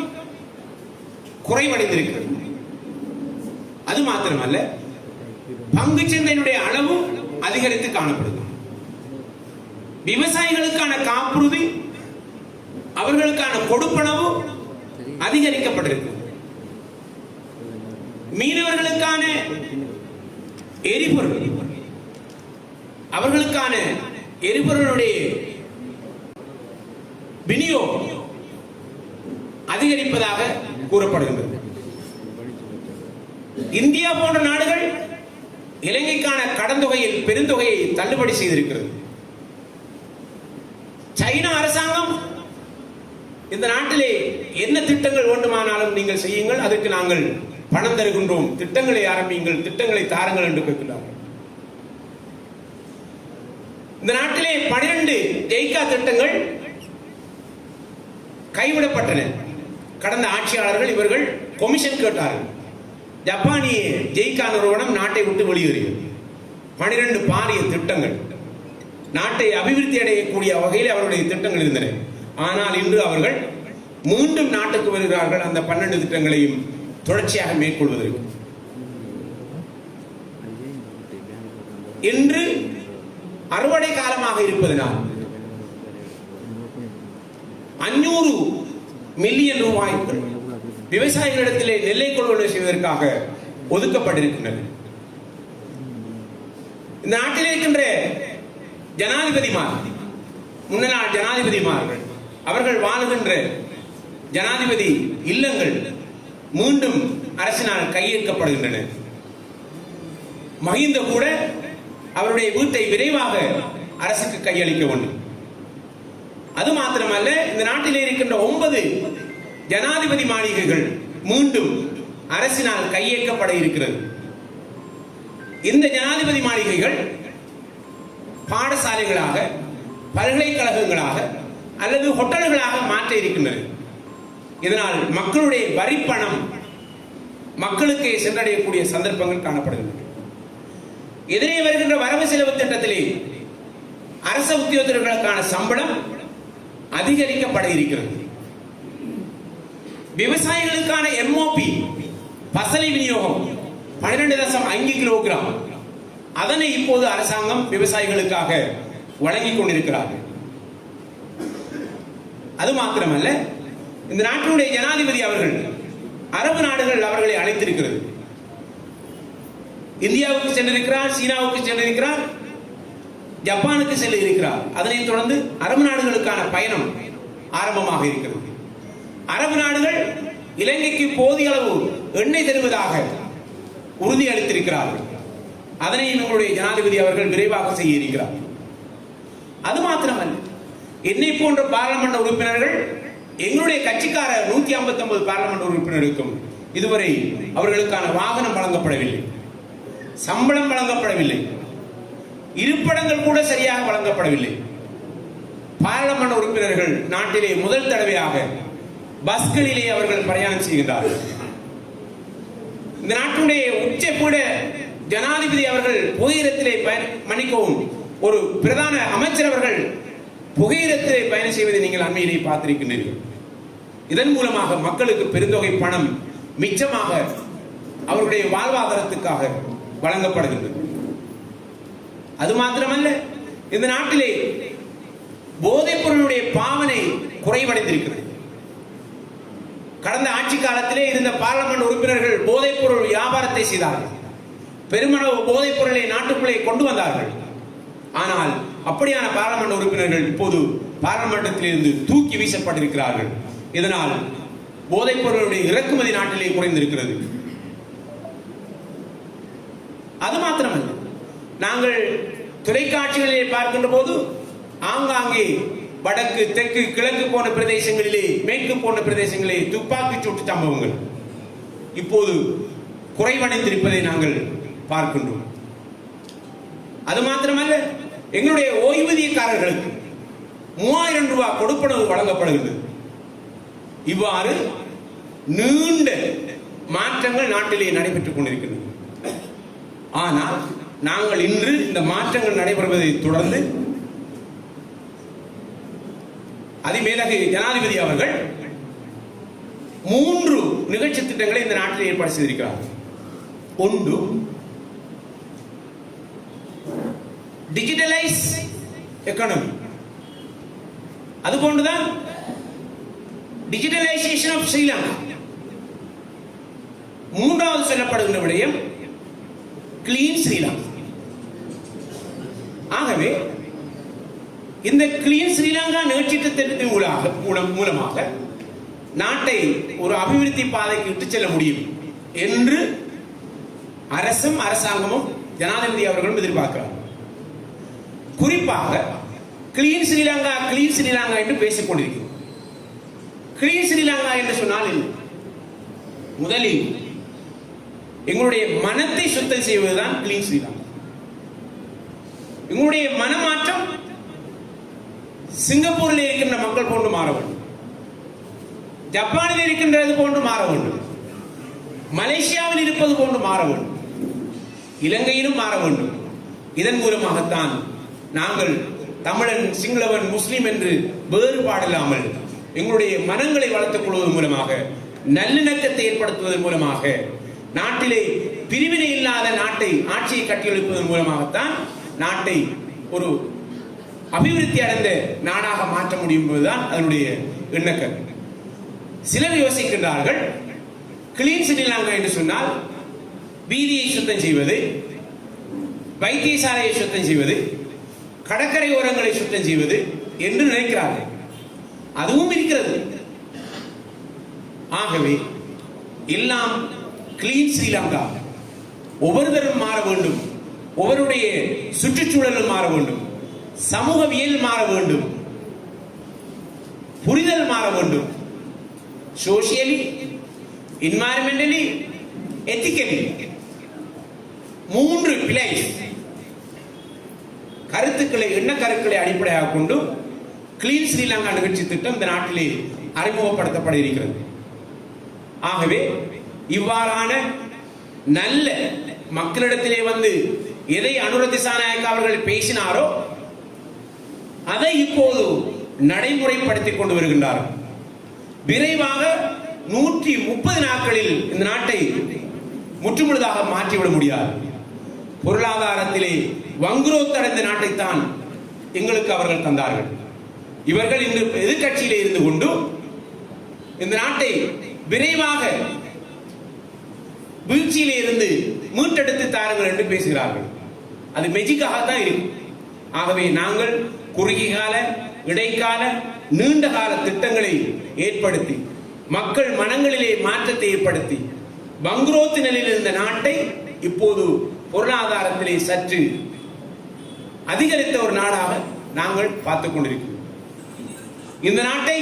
குறைவடைந்திருக்கிறது. அது மாத்திரமல்ல, பங்கு சந்தையினுடைய அளவு அதிகரித்து காணப்படுகிறது. விவசாயிகளுக்கான காப்புறுதி, அவர்களுக்கான கொடுப்பனவு அதிகரிக்கப்பட்டிருக்கிறது. மீனவர்களுக்கான எரிபொருள், அவர்களுக்கான எரிபொருளுடைய விநியோகம் அதிகரிப்பதாக கூறப்படுகின்றது. இந்தியா போன்ற நாடுகள் இலங்கைக்கான கடன் தொகையில் பெருந்தொகையை தள்ளுபடி செய்திருக்கிறது. சைனா அரசாங்கம் இந்த நாட்டிலே என்ன திட்டங்கள் வேண்டுமானாலும் நீங்கள் செய்யுங்கள், அதற்கு நாங்கள் பணம் தருகின்றோம், திட்டங்களை ஆரம்பியுங்கள், திட்டங்களை தாருங்கள் என்று கேட்கிறார்கள். இந்த நாட்டிலே 12 ஜெய்கா திட்டங்கள் கைவிடப்பட்டன. கடந்த ஆட்சியாளர்கள் இவர்கள் கொமிஷன் கேட்டார்கள். ஜப்பானிய ஜெய்கா நிறுவனம் நாட்டை விட்டு வெளியேறியது. 12 பாரிய திட்டங்கள், நாட்டை அபிவிருத்தி அடையக்கூடிய வகையில் அவருடைய திட்டங்கள் இருந்தன. ஆனால் இன்று அவர்கள் மீண்டும் நாட்டுக்கு வருகிறார்கள், அந்த 12 திட்டங்களையும் தொடர்ச்சியாக மேற்கொள்வதற்கு. இன்று அறுவடை காலமாக இருப்பதனால் 500 மில்லியன் ரூபாய்கள் விவசாயிகளிடத்திலே நெல்லை கொள்வனை செய்வதற்காக ஒதுக்கப்பட்டிருக்கின்றன. இந்த நாட்டில் இருக்கின்ற ஜனாதிபதிமார், முன்னாள் ஜனாதிபதிமார்கள், அவர்கள் வாழுகின்ற ஜனாதிபதி இல்லங்கள் மீண்டும் அரசினால் கையேற்கப்படுகின்றன. மஹிந்த கூட அவருடைய வீட்டை விரைவாக அரசுக்கு கையளிக்க வேண்டும். அது மாத்திரமல்ல, இந்த நாட்டிலே இருக்கின்ற 9 ஜனாதிபதி மாளிகைகள் மீண்டும் அரசினால் கையேற்கப்பட இருக்கிறது. இந்த ஜனாதிபதி மாளிகைகள் பாடசாலைகளாக, பல்கலைக்கழகங்களாக அல்லது ஹோட்டல்களாக மாற்ற இருக்கின்றன. இதனால் மக்களுடைய வரிப்பணம் மக்களுக்கு சென்றடையக்கூடிய சந்தர்ப்பங்கள் காணப்படுகின்றன. எதிரே வருகின்ற வரவு செலவு திட்டத்திலே அரசு உத்தியோகர்களுக்கான சம்பளம் அதிகரிக்கப்பட இருக்கிறது. விவசாயிகளுக்கான எம்ஓபி பசலை விநியோகம் 12.5 கிலோகிராம், அதனை இப்போது அரசாங்கம் விவசாயிகளுக்காக வழங்கிக் கொண்டிருக்கிறார்கள். அது மாத்திரமல்ல, இந்த நாட்டினுடைய ஜனாதிபதி அவர்கள் அரபு நாடுகள் அவர்களை அழைத்திருக்கிறது. இந்தியாவுக்கு சென்றிருக்கிறார், சீனாவுக்கு சென்றிருக்கிறார், ஜப்பானுக்கு செல்ல இருக்கிறார். அதனைத் தொடர்ந்து அரபு நாடுகளுக்கான பயணம் ஆரம்பமாக இருக்கிறது. அரபு நாடுகள் இலங்கைக்கு போதிய அளவு எண்ணெய் தருவதாக உறுதி அளித்திருக்கிறார்கள். அதனை நம்முடைய ஜனாதிபதி அவர்கள் விரைவாக செய்ய இருக்கிறார். அது மாத்திரமல்ல, என்னை போன்ற பாராளுமன்ற உறுப்பினர்கள், எங்களுடைய கட்சிக்கார 159 பாராளுமன்ற உறுப்பினருக்கும் இதுவரை அவர்களுக்கான வாகனம் வழங்கப்படவில்லை, சம்பளம் வழங்கப்படவில்லை, இருப்பிடங்கள் கூட சரியாக வழங்கப்படவில்லை. பாராளுமன்ற உறுப்பினர்கள் நாட்டிலே முதல் தடவையாக பஸ்களிலே அவர்கள் பிரயாணம் செய்கின்றார்கள். இந்த நாட்டுடைய உச்சபீட ஜனாதிபதி அவர்கள் புகையிரத்திலே மன்னிக்கவும், ஒரு பிரதான அமைச்சர் அவர்கள் புகையிரத்திலே பயணம் செய்வதை நீங்கள் அண்மையிலே பார்த்திருக்கின்றீர்கள். இதன் மூலமாக மக்களுக்கு பெருந்தொகை பணம் மிச்சமாக அவருடைய வாழ்வாதாரத்துக்காக வழங்கப்படுகின்றது. அது மாத்திரமல்ல, இந்த நாட்டிலே போதைப் பொருளுடைய பாவனை குறைவடைந்திருக்கிறது. கடந்த ஆட்சி காலத்திலே இருந்த பாராளுமன்ற உறுப்பினர்கள் போதைப் பொருள் வியாபாரத்தை செய்தார்கள், பெருமளவு போதைப் பொருளை நாட்டுக்குள்ளே கொண்டு வந்தார்கள். ஆனால் அப்படியான பாராளுமன்ற உறுப்பினர்கள் இப்போது பாராளுமன்றத்தில் இருந்து தூக்கி வீசப்பட்டிருக்கிறார்கள். இதனால் போதைப் பொருளுடைய இறக்குமதி நாட்டிலே குறைந்திருக்கிறது. அது மாத்திரமல்ல, நாங்கள் தொலைக்காட்சிகளிலே பார்க்கின்ற போது ஆங்காங்கே வடக்கு, தெற்கு, கிழக்கு போன்ற பிரதேசங்களிலே, மேற்கு போன்ற பிரதேசங்களிலே துப்பாக்கி சூட்டு சம்பவங்கள் இப்போது குறைவடைந்திருப்பதை நாங்கள் பார்க்கின்றோம். அது மாத்திரமல்ல, எங்களுடைய ஓய்வூதியக்காரர்களுக்கு 3000 ரூபாய் கொடுப்பனவு வழங்கப்படுகிறது. இவ்வாறு நீண்ட மாற்றங்கள் நாட்டிலே நடைபெற்றுக் கொண்டிருக்கின்றன. ஆனால் நாங்கள் இன்று இந்த மாற்றங்கள் நடைபெறுவதை தொடர்ந்து அதிமேலகு ஜனாதிபதி அவர்கள் 3 நிகழ்ச்சி திட்டங்களை இந்த நாட்டில் ஏற்பாடு செய்திருக்கிறார். ஒன்று, டிஜிட்டலைஸ் எக்கானமி. அதுபோன்றுதான் டிஜிட்டலைசேஷன் ஆஃப் ஸ்ரீலங்கா. மூன்றாவது சொல்லப்படுகின்ற விடயம் கிளீன் ஸ்ரீலங்கா. ஆகவே இந்த கிளீன் ஸ்ரீலங்கா நிகழ்ச்சி திட்டத்தின் மூலமாக நாட்டை ஒரு அபிவிருத்தி பாதைக்கு இட்டுச் செல்ல முடியும் என்று அரசும் அரசாங்கமும் ஜனாதிபதி அவர்களும் எதிர்பார்க்கிறார். குறிப்பாக கிளீன் ஸ்ரீலங்கா கிளீன் ஸ்ரீலங்கா என்று பேசிக் கொண்டிருக்கிறோம். கிளீன் ஸ்ரீலங்கா என்று சொன்னால் முதலில் எங்களுடைய மனத்தை சுத்தம் செய்வதுதான் கிளீன் ஸ்ரீலங்கா. எங்களுடைய மனமாற்றம் சிங்கப்பூரில் இருக்கின்ற மக்கள் போன்று மாற வேண்டும், ஜப்பானில் இருக்கின்றது போன்று மாற வேண்டும், மலேசியாவில் இருப்பது போன்று மாற வேண்டும், இலங்கையிலும் மாற வேண்டும். இதன் மூலமாகத்தான் நாங்கள் தமிழன், சிங்களவன், முஸ்லிம் என்று வேறுபாடில்லாமல் எங்களுடைய மனங்களை வளர்த்துக் கொள்வதன் மூலமாக, நல்லிணக்கத்தை ஏற்படுத்துவதன் மூலமாக, நாட்டிலே பிரிவினை இல்லாத நாட்டை ஆட்சியை கட்டியெழுப்பதன் மூலமாகத்தான் நாட்டை ஒரு அபிவிருத்தி அடைந்த நாடாக மாற்ற முடியும் என்பதுதான் அதனுடைய எண்ணக்கர். சிலர் யோசிக்கின்றார்கள், கிளீன் ஸ்ரீலங்கா என்று சொன்னால் வீதியை சுத்தம் செய்வது, வைத்தியசாலையை சுத்தம் செய்வது, கடற்கரை ஓரங்களை சுத்தம் செய்வது என்று நினைக்கிறார்கள். அதுவும் இருக்கிறது. ஆகவே எல்லாம் கிளீன் ஸ்ரீலங்கா. ஒவ்வொருத்தரும் மாற வேண்டும், ஒவ்வொருடைய சுற்றுச்சூழலும் மாற வேண்டும், சமூகவியல் மாற வேண்டும், புரிதல் மாற வேண்டும், சோசியலி, என்வாயரன்மெண்டலி, எத்திக்கலி. 3 பிழை கருத்துக்களை, எண்ண கருத்துக்களை அடிப்படையாக கொண்டு கிளீன் ஸ்ரீலங்கா நிகழ்ச்சி திட்டம் இந்த நாட்டிலே அறிமுகப்படுத்தப்பட இருக்கிறது. ஆகவே இவ்வாறான நல்ல மக்களிடத்திலே வந்து எதை அனுர திசாநாயக்க அவர்கள் பேசினாரோ அதை இப்போது நடைமுறைப்படுத்திக் கொண்டு வருகின்றார்கள். விரைவாக 130 நாட்களில் இந்த நாட்டை முற்றுமுழுதாக மாற்றிவிட முடியாது. பொருளாதாரத்திலே வங்குரோத் அடைந்த நாட்டைத்தான் எங்களுக்கு அவர்கள் தந்தார்கள். இவர்கள் இன்று எதிர்கட்சியிலே இருந்து கொண்டு இந்த நாட்டை விரைவாக வீழ்ச்சியிலே இருந்து மீட்டெடுத்து தாருங்கள் என்று பேசுகிறார்கள். அது மெஜிக்காகத்தான் இருக்கும். ஆகவே நாங்கள் குறுகிய கால, இடைக்கால, நீண்ட கால திட்டங்களை ஏற்படுத்தி மக்கள் மனங்களிலே மாற்றத்தை ஏற்படுத்தி வங்குரோத்து நிலையில் இருந்த நாட்டை இப்போது பொருளாதாரத்திலே சற்று அதிகரித்த ஒரு நாடாக நாங்கள் பார்த்துக் கொண்டிருக்கிறோம். இந்த நாட்டை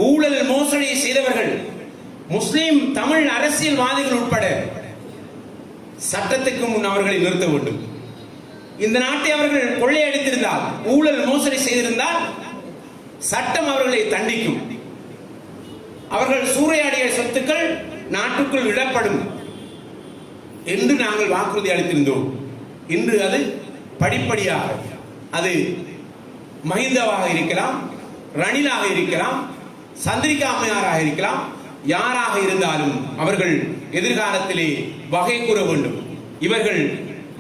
ஊழல் மோசடி செய்தவர்கள் முஸ்லிம் தமிழ் அரசியல்வாதிகள் உட்பட சட்டத்துக்கு முன் அவர்களை நிறுத்த வேண்டும். இந்த நாட்டை அவர்கள் கொள்ளையடித்திருந்தால், ஊழல் மோசடி செய்திருந்தால் சட்டம் அவர்களை தண்டிக்கும். அவர்கள் சூறையாடிய சொத்துக்கள் நாட்டுக்குள் விடப்படும் என்று நாங்கள் வாக்குறுதி அளித்திருந்தோம். இன்று அது படிப்படியாக, அது மஹிந்தவாக இருக்கலாம், ரணிலாக இருக்கலாம், சந்திரிகா அம்மையாராக இருக்கலாம், யாராக இருந்தாலும் அவர்கள் எதிர்காலத்திலே வகை கூற வேண்டும். இவர்கள்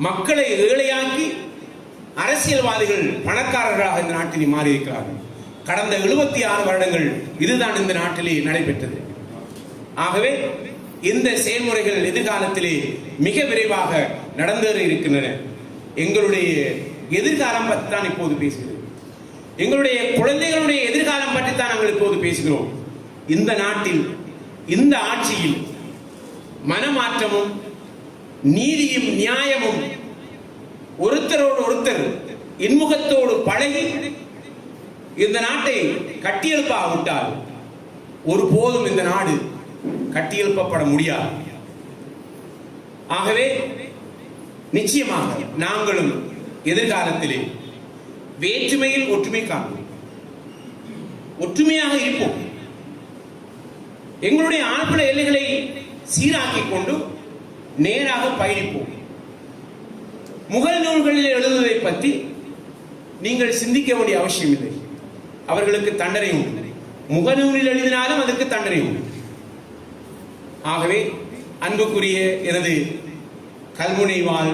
மக்களை ஏழையாக்கி அரசியல்வாதிகள் பணக்காரர்களாக இந்த நாட்டில் மாறி இருக்கிறார்கள். கடந்த 76 வருடங்கள் இதுதான் இந்த நாட்டிலே நடைபெற்றது. ஆகவே இந்த செயல்முறைகள் எதிர்காலத்திலே மிக விரைவாக நடந்தேற இருக்கின்றன. எங்களுடைய எதிர்காலம் பற்றி தான் இப்போது பேசுகிறோம். எங்களுடைய குழந்தைகளுடைய எதிர்காலம் பற்றி தான் நாங்கள் இப்போது பேசுகிறோம். இந்த நாட்டில், இந்த ஆட்சியில் மனமாற்றமும் நீதியும் நியாயமும் ஒருத்தரோடு ஒருத்தர் இன்முகத்தோடு பழகி இந்த நாட்டை கட்டியெழுப்பாவிட்டால் ஒருபோதும் இந்த நாடு கட்டியெழுப்பப்பட முடியாது. ஆகவே நிச்சயமாக நாங்களும் எதிர்காலத்திலே வேற்றுமையில் ஒற்றுமை காண்போம், ஒற்றுமையாக இருப்போம். எங்களுடைய ஆழ்புல எல்லைகளை சீராக்கிக் கொண்டு நேராக பயணிப்போம். முகல் நூல்களில் எழுதுவதை பற்றி நீங்கள் சிந்திக்க வேண்டிய அவசியம் இல்லை. அவர்களுக்கு தண்டனை உண்டு. முகநூலில் எழுதினாலும் அதற்கு தண்டனை உண்டு. ஆகவே அன்புக்குரிய எனது கல்முனை வாழ்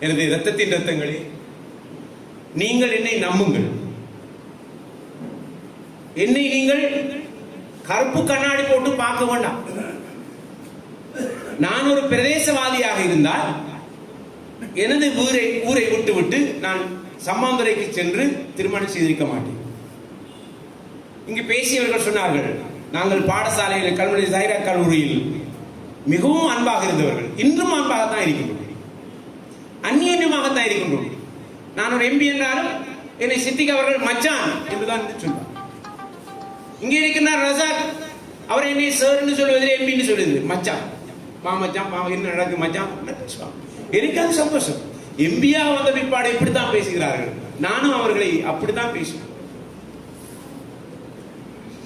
எனது இரத்தத்தின் இரத்தங்களே, நீங்கள் என்னை நம்புங்கள். என்னை நீங்கள் கருப்பு கண்ணாடி போட்டு பார்க்க வேண்டாம். நான் ஒரு பிரதேசவாதியாக இருந்தால் எனது ஊரை விட்டு நான் சம்மாந்துறைக்கு சென்று திருமணம் செய்திருக்க மாட்டேன். இங்கு பேசியவர்கள் சொன்னார்கள், நாங்கள் பாடசாலையில் கல்முனை ஜாயிரா கல்லூரியில் மிகவும் அன்பாக இருந்தவர்கள். இன்றும் அன்பாகத்தான் இருக்கின்றோம், அந்நியமாகத்தான் இருக்கின்றோம். நான் ஒரு எம்பி என்றாலும் என்னை சித்திக் அவர்கள் மச்சான் என்றுதான் சொல்வார். இங்கே இருக்கின்றார் ரசாக், அவர் என்னை சார் என்று சொல்வதில் எம்பி என்று சொல்லுது. மச்சான், மச்சான், என்ன நடக்கு மச்சான். எனக்கு அது சந்தோஷம். எம்பியா வந்த பிற்பாடு இப்படித்தான் பேசுகிறார்கள். நானும் அவர்களை அப்படித்தான் பேசுவேன்.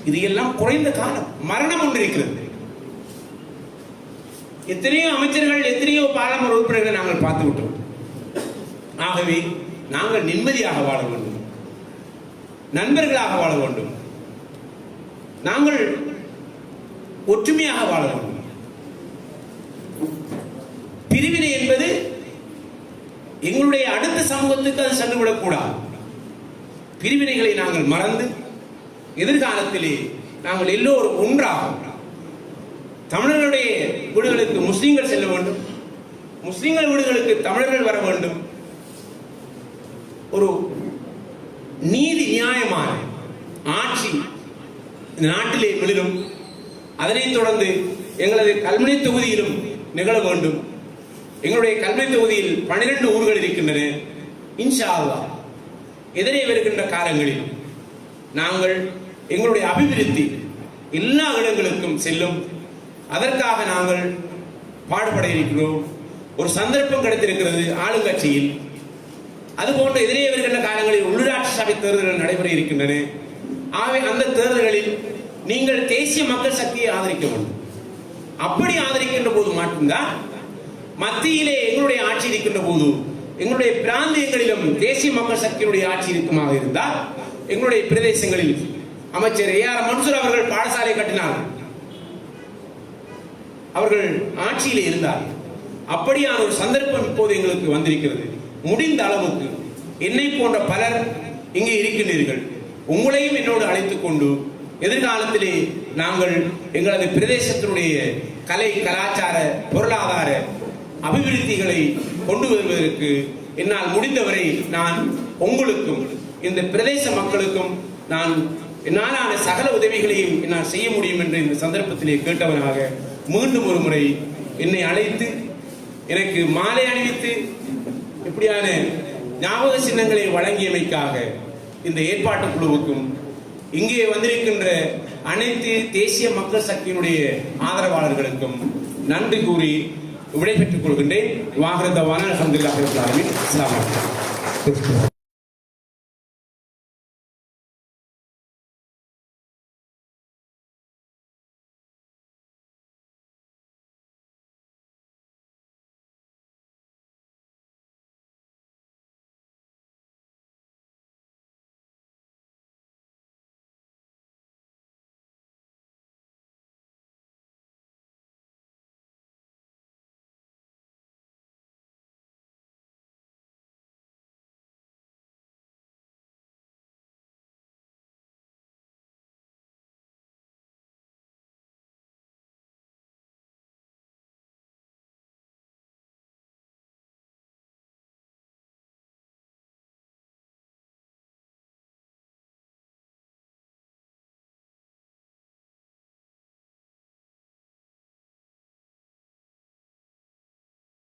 இது எல்லாம் குறைந்த காலம். மரணம் ஒன்று இருக்கிறது. எத்தனையோ அமைச்சர்கள், எத்தனையோ பாராளுமன்ற உறுப்பினர்களை நாங்கள் பார்த்து விட்டோம். ஆகவே நாங்கள் நிம்மதியாக வாழ வேண்டும், நண்பர்களாக வாழ வேண்டும், நாங்கள் ஒற்றுமையாக வாழ வேண்டும். பிரிவினை என்பது எங்களுடைய அடுத்த சமூகத்துக்கு அது சென்றுவிடக்கூடாது. பிரிவினைகளை நாங்கள் மறந்து எதிர்காலத்திலே நாங்கள் எல்லோரும் ஒன்றாக, தமிழர்களுடைய வீடுகளுக்கு முஸ்லிம்கள் செல்ல வேண்டும், முஸ்லிம்கள் வீடுகளுக்கு தமிழர்கள் வர வேண்டும். ஒரு நீதி நியாயமான ஆட்சி இந்த நாட்டிலே மிளிரும். அதனைத் தொடர்ந்து எங்களது கல்முனை தொகுதியிலும் நிகழ வேண்டும். எங்களுடைய கல்வி தொகுதியில் 12 ஊர்கள் இருக்கின்றன. இன்ஷா அல்லாஹ் எதிரே வருகின்ற காலங்களில் நாங்கள் எங்களுடைய அபிவிருத்தி எல்லா இடங்களுக்கும் செல்லும். அதற்காக நாங்கள் பாடுபட இருக்கிறோம். ஒரு சந்தர்ப்பம் கிடைத்திருக்கிறது ஆளுங்கட்சியில். அதுபோன்ற எதிரே வருகின்ற காலங்களில் உள்ளாட்சி சபை தேர்தல்கள் நடைபெற இருக்கின்றன. ஆகவே அந்த தேர்தல்களில் நீங்கள் தேசிய மக்கள் சக்தியை ஆதரிக்க வேண்டும். அப்படி ஆதரிக்கின்ற போது மட்டும்தான் மத்தியிலே எங்களுடைய ஆட்சி இருக்கின்ற போது எங்களுடைய பிராந்தியங்களிலும் தேசிய மக்கள் சக்தியினுடைய ஆட்சி இருக்குமாக இருந்தால், எங்களுடைய பிரதேசங்களில் அமைச்சர் AR மன்சூர் அவர்கள் பாடசாலை கட்டினார்கள், அவர்கள் ஆட்சியிலே இருந்தார்கள். அப்படியான ஒரு சந்தர்ப்பம் இப்போது எங்களுக்கு வந்திருக்கிறது. முடிந்த அளவுக்கு என்னை போன்ற பலர் இங்கே இருக்கின்றீர்கள். உங்களையும் என்னோடு அழைத்துக் கொண்டு எதிர்காலத்திலே நாங்கள் எங்களது பிரதேசத்தினுடைய கலை, கலாச்சார, பொருளாதார அபிவிருத்திகளை கொண்டு வருவதற்கு என்னால் முடிந்தவரை நான் உங்களுக்கும் இந்த பிரதேச மக்களுக்கும் நான் என்னாலான சகல உதவிகளையும் என்னால் செய்ய முடியும் என்று இந்த சந்தர்ப்பத்திலே கேட்டவனாக மீண்டும் ஒரு முறை என்னை அழைத்து எனக்கு மாலை அணிவித்து இப்படியான ஞாபக சின்னங்களை வழங்கியமைக்காக இந்த ஏற்பாட்டு குழுவுக்கும் இங்கே வந்திருக்கின்ற அனைத்து தேசிய மக்கள் சக்தியினுடைய ஆதரவாளர்களுக்கும் நன்றி கூறி விடைபெற்றுக் கொள்கின்றேன். வாஹிர் தவானா அல்ஹம்துலில்லாஹி ரப்பில் ஆலமீன். அஸ்ஸலாமு அலைக்கும்.